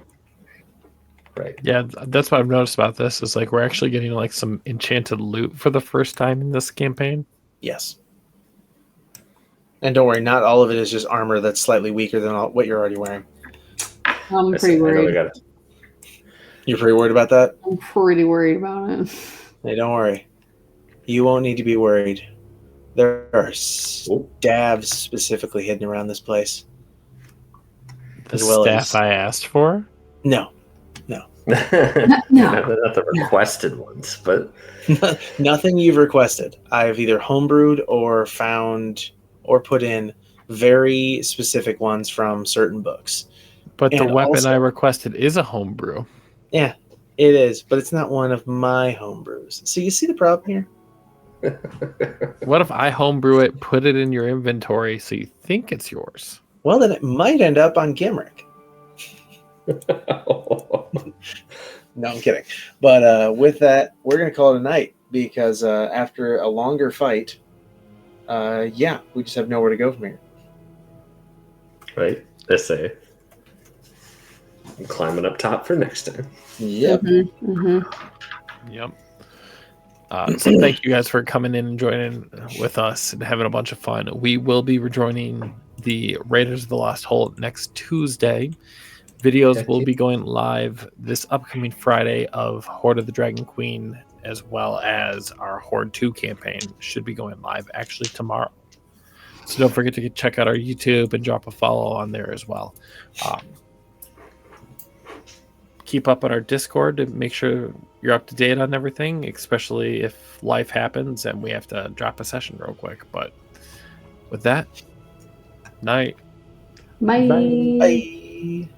Right. Yeah, that's what I've noticed about this. Is like we're actually getting like some enchanted loot for the first time in this campaign. Yes. And don't worry, not all of it is just armor that's slightly weaker than what you're already wearing. I'm pretty worried. You're pretty worried about that? I'm pretty worried about it. Hey, don't worry. You won't need to be worried. There are stabs specifically hidden around this place. The staff I asked for? No. Not the requested ones, but nothing you've requested. I've either homebrewed or found or put in very specific ones from certain books. But the weapon I requested is a homebrew. Yeah, it is, but it's not one of my homebrews. So you see the problem here? What if I homebrew it, put it in your inventory so you think it's yours? Well, then it might end up on Gimrick. No, I'm kidding. But with that, we're going to call it a night because after a longer fight, we just have nowhere to go from here. Right? They say. I'm climbing up top for next time. Yep. Yep. So thank you guys for coming in and joining with us and having a bunch of fun. We will be rejoining the Raiders of the Lost Hole next Tuesday. Videos will be going live this upcoming Friday of Hoard of the Dragon Queen, as well as our Hoard 2 campaign should be going live actually tomorrow. So don't forget to check out our YouTube and drop a follow on there as well. Keep up on our Discord to make sure you're up to date on everything, especially if life happens and we have to drop a session real quick. But with that, night. Bye. Bye.